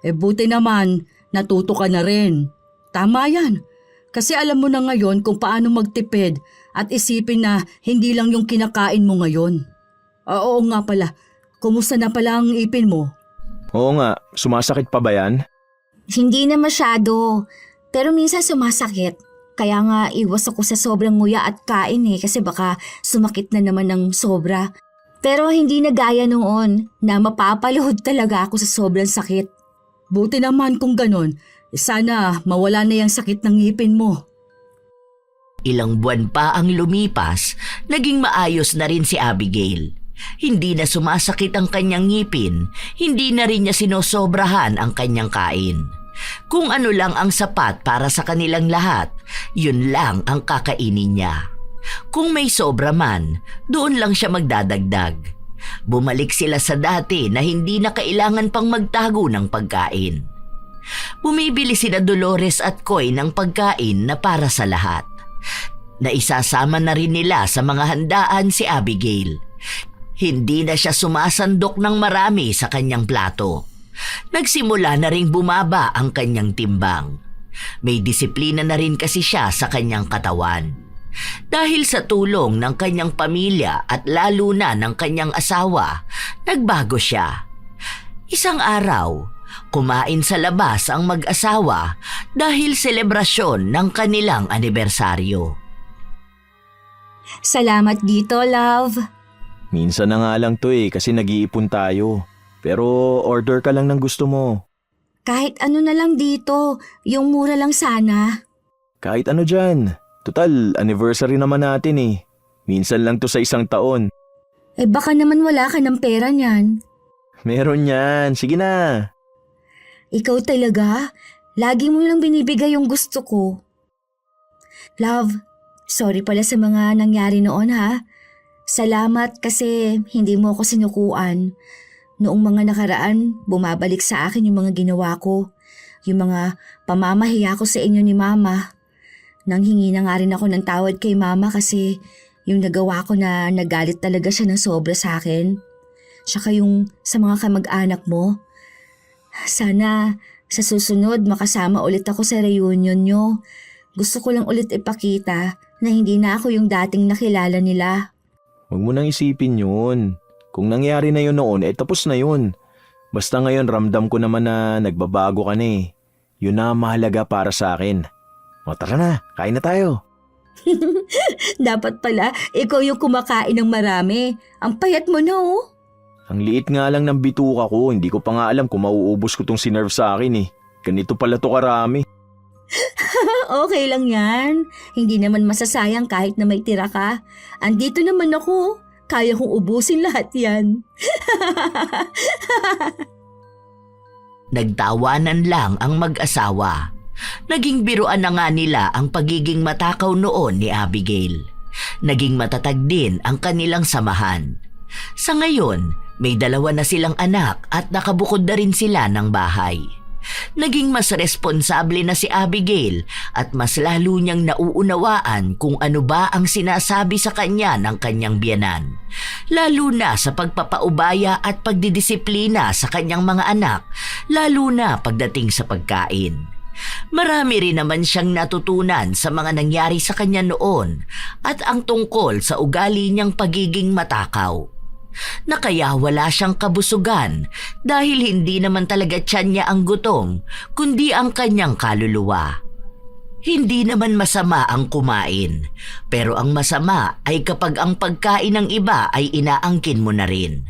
Buti naman, natuto ka na rin. Tama yan. Kasi alam mo na ngayon kung paano magtipid at isipin na hindi lang yung kinakain mo ngayon. Oo nga pala, kumusta na pala ang ipin mo? Oo nga, sumasakit pa ba yan? Hindi na masyado. Pero minsan sumasakit. Kaya nga iwas ako sa sobrang nguya at kain eh kasi baka sumakit na naman ng sobra. Pero hindi na gaya noon na mapapaluhod talaga ako sa sobrang sakit. Buti naman kung ganon, sana mawala na yung sakit ng ngipin mo. Ilang buwan pa ang lumipas, naging maayos na rin si Abigail. Hindi na sumasakit ang kanyang ngipin, hindi na rin niya sinosobrahan ang kanyang kain. Kung ano lang ang sapat para sa kanilang lahat, yun lang ang kakainin niya. Kung may sobra man, doon lang siya magdadagdag. Bumalik sila sa dati na hindi na kailangan pang magtago ng pagkain. Bumibili sina Dolores at Koy ng pagkain na para sa lahat. Naisasama na rin nila sa mga handaan si Abigail. Hindi na siya sumasandok ng marami sa kanyang plato. Nagsimula na ring bumaba ang kanyang timbang. May disiplina na rin kasi siya sa kanyang katawan. Dahil sa tulong ng kanyang pamilya at lalo na ng kanyang asawa, nagbago siya. Isang araw, kumain sa labas ang mag-asawa dahil selebrasyon ng kanilang anibersaryo. Salamat dito, love. Minsan na nga lang to kasi nag-iipon tayo. Pero order ka lang ng gusto mo. Kahit ano na lang dito, yung mura lang sana. Kahit ano dyan. Total, anniversary naman natin Minsan lang to sa isang taon. Baka naman wala ka ng pera niyan. Meron yan. Sige na. Ikaw talaga? Lagi mo lang binibigay yung gusto ko. Love, sorry pala sa mga nangyari noon ha. Salamat kasi hindi mo ako sinukuan. Noong mga nakaraan, bumabalik sa akin yung mga ginawa ko. Yung mga pamamahiya ko sa inyo ni Mama. Nanghingi na nga rin ako ng tawad kay Mama kasi yung nagawa ko na nagalit talaga siya ng sobra sa akin. Tsaka yung sa mga kamag-anak mo. Sana sa susunod makasama ulit ako sa reunion nyo. Gusto ko lang ulit ipakita na hindi na ako yung dating nakilala nila. Huwag mo nang isipin yun. Kung nangyari na yun noon, tapos na yun. Basta ngayon ramdam ko naman na nagbabago ka na Yun na mahalaga para sa akin. O tara na, kain na tayo. Dapat pala, ikaw yung kumakain ng marami. Ang payat mo na Ang liit nga lang ng bituka ko, hindi ko pa nga alam kung mauubos ko tong sinerve sa akin Ganito pala to karami. Okay lang yan. Hindi naman masasayang kahit na may tira ka. Andito naman ako. Kaya kong ubusin lahat yan. Nagtawanan lang ang mag-asawa. Naging biruan na nga nila ang pagiging matakaw noon ni Abigail. Naging matatag din ang kanilang samahan. Sa ngayon, may 2 na silang anak at nakabukod na rin sila ng bahay. Naging mas responsable na si Abigail at mas lalo niyang nauunawaan kung ano ba ang sinasabi sa kanya ng kanyang biyenan. Lalo na sa pagpapaubaya at pagdidisiplina sa kanyang mga anak, lalo na pagdating sa pagkain. Marami rin naman siyang natutunan sa mga nangyari sa kanya noon at ang tungkol sa ugali niyang pagiging matakaw. Na kaya wala siyang kabusugan dahil hindi naman talaga tiyan niya ang gutom kundi ang kanyang kaluluwa. Hindi naman masama ang kumain, pero ang masama ay kapag ang pagkain ng iba ay inaangkin mo na rin.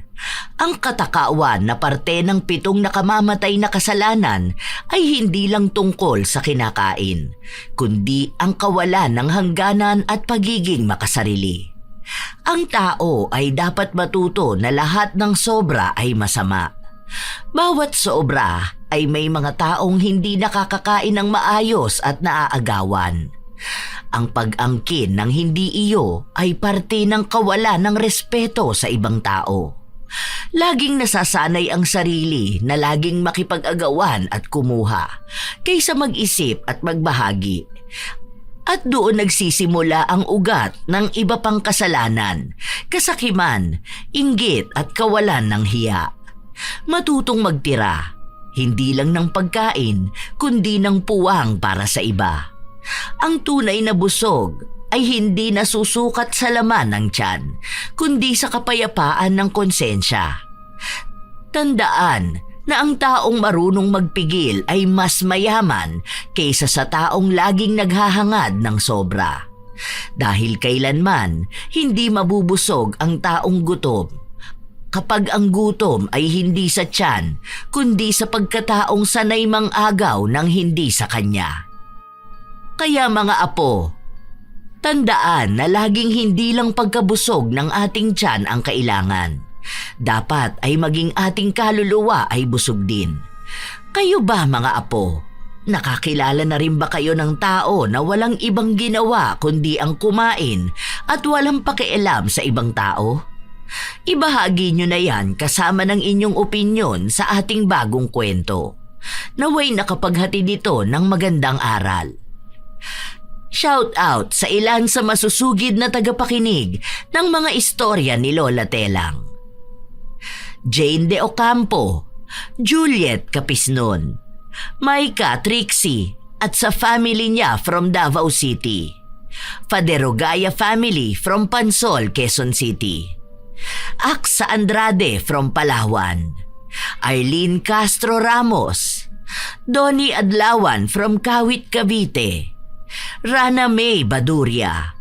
Ang katakawan na parte ng 7 nakamamatay na kasalanan ay hindi lang tungkol sa kinakain, kundi ang kawalan ng hangganan at pagiging makasarili. Ang tao ay dapat matuto na lahat ng sobra ay masama. Bawat sobra ay may mga taong hindi nakakakain ng maayos at naaagawan. Ang pag-angkin ng hindi iyo ay parte ng kawalan ng respeto sa ibang tao. Laging nasasanay ang sarili na laging makipag-agawan at kumuha kaysa mag-isip at magbahagi. At doon nagsisimula ang ugat ng iba pang kasalanan, kasakiman, inggit at kawalan ng hiya. Matutong magtira, hindi lang ng pagkain, kundi ng puwang para sa iba. Ang tunay na busog ay hindi nasusukat sa laman ng tiyan, kundi sa kapayapaan ng konsensya. Tandaan na ang taong marunong magpigil ay mas mayaman kaysa sa taong laging naghahangad ng sobra. Dahil kailanman hindi mabubusog ang taong gutom kapag ang gutom ay hindi sa tiyan, kundi sa pagkataong sanay mang-agaw ng hindi sa kanya. Kaya mga apo, tandaan na laging hindi lang pagkabusog ng ating tiyan ang kailangan. Dapat ay maging ating kaluluwa ay busog din. Kayo ba mga apo? Nakakilala na rin ba kayo ng tao na walang ibang ginawa kundi ang kumain at walang pakialam sa ibang tao? Ibahagi nyo na yan kasama ng inyong opinyon sa ating bagong kwento. Naway nakapaghatid ito ng magandang aral. Shout out sa ilan sa masusugid na tagapakinig ng mga istorya ni Lola Telang. Jane De Ocampo, Juliet Capisnon, Maika Trixie at sa family niya from Davao City, Faderogaya family from Pansol, Quezon City, Aksa Andrade from Palawan, Arlene Castro Ramos, Donnie Adlawan from Kawit, Cavite, Rana May Baduria,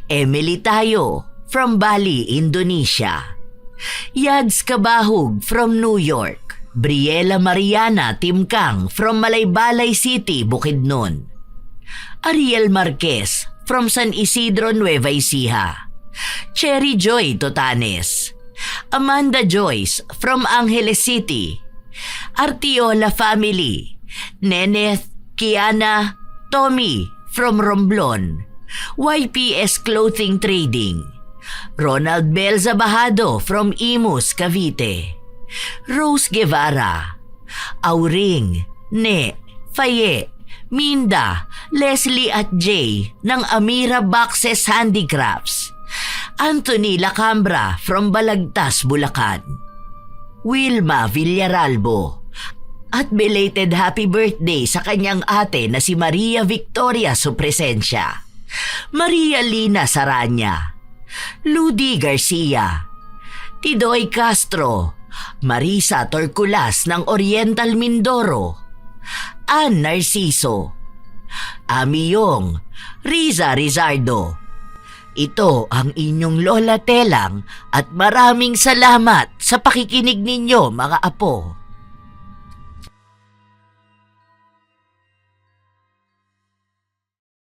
Emily Tayo from Bali, Indonesia, Yads Kabahug from New York, Briella Mariana Timkang from Malaybalay City, Bukidnon, Ariel Marquez from San Isidro, Nueva Ecija, Cherry Joy Totanes, Amanda Joyce from Angeles City, Artiola family, Neneth, Kiana, Tommy from Romblon, YPS Clothing Trading, Ronald Bel Zabahado from Imus, Cavite, Rose Guevara, Auring, Ne, Faye, Minda, Leslie at Jay ng Amira Boxes Handicrafts, Anthony Lacambra from Balagtas, Bulacan, Wilma Villaralbo, at belated happy birthday sa kanyang ate na si Maria Victoria Supresensya, Maria Lina Saranya, Ludi Garcia, Tidoy Castro, Marisa Torculas ng Oriental Mindoro, Ann Narciso, Ami Yong, Riza Rizardo. Ito ang inyong Lola Telang at maraming salamat sa pakikinig ninyo mga apo.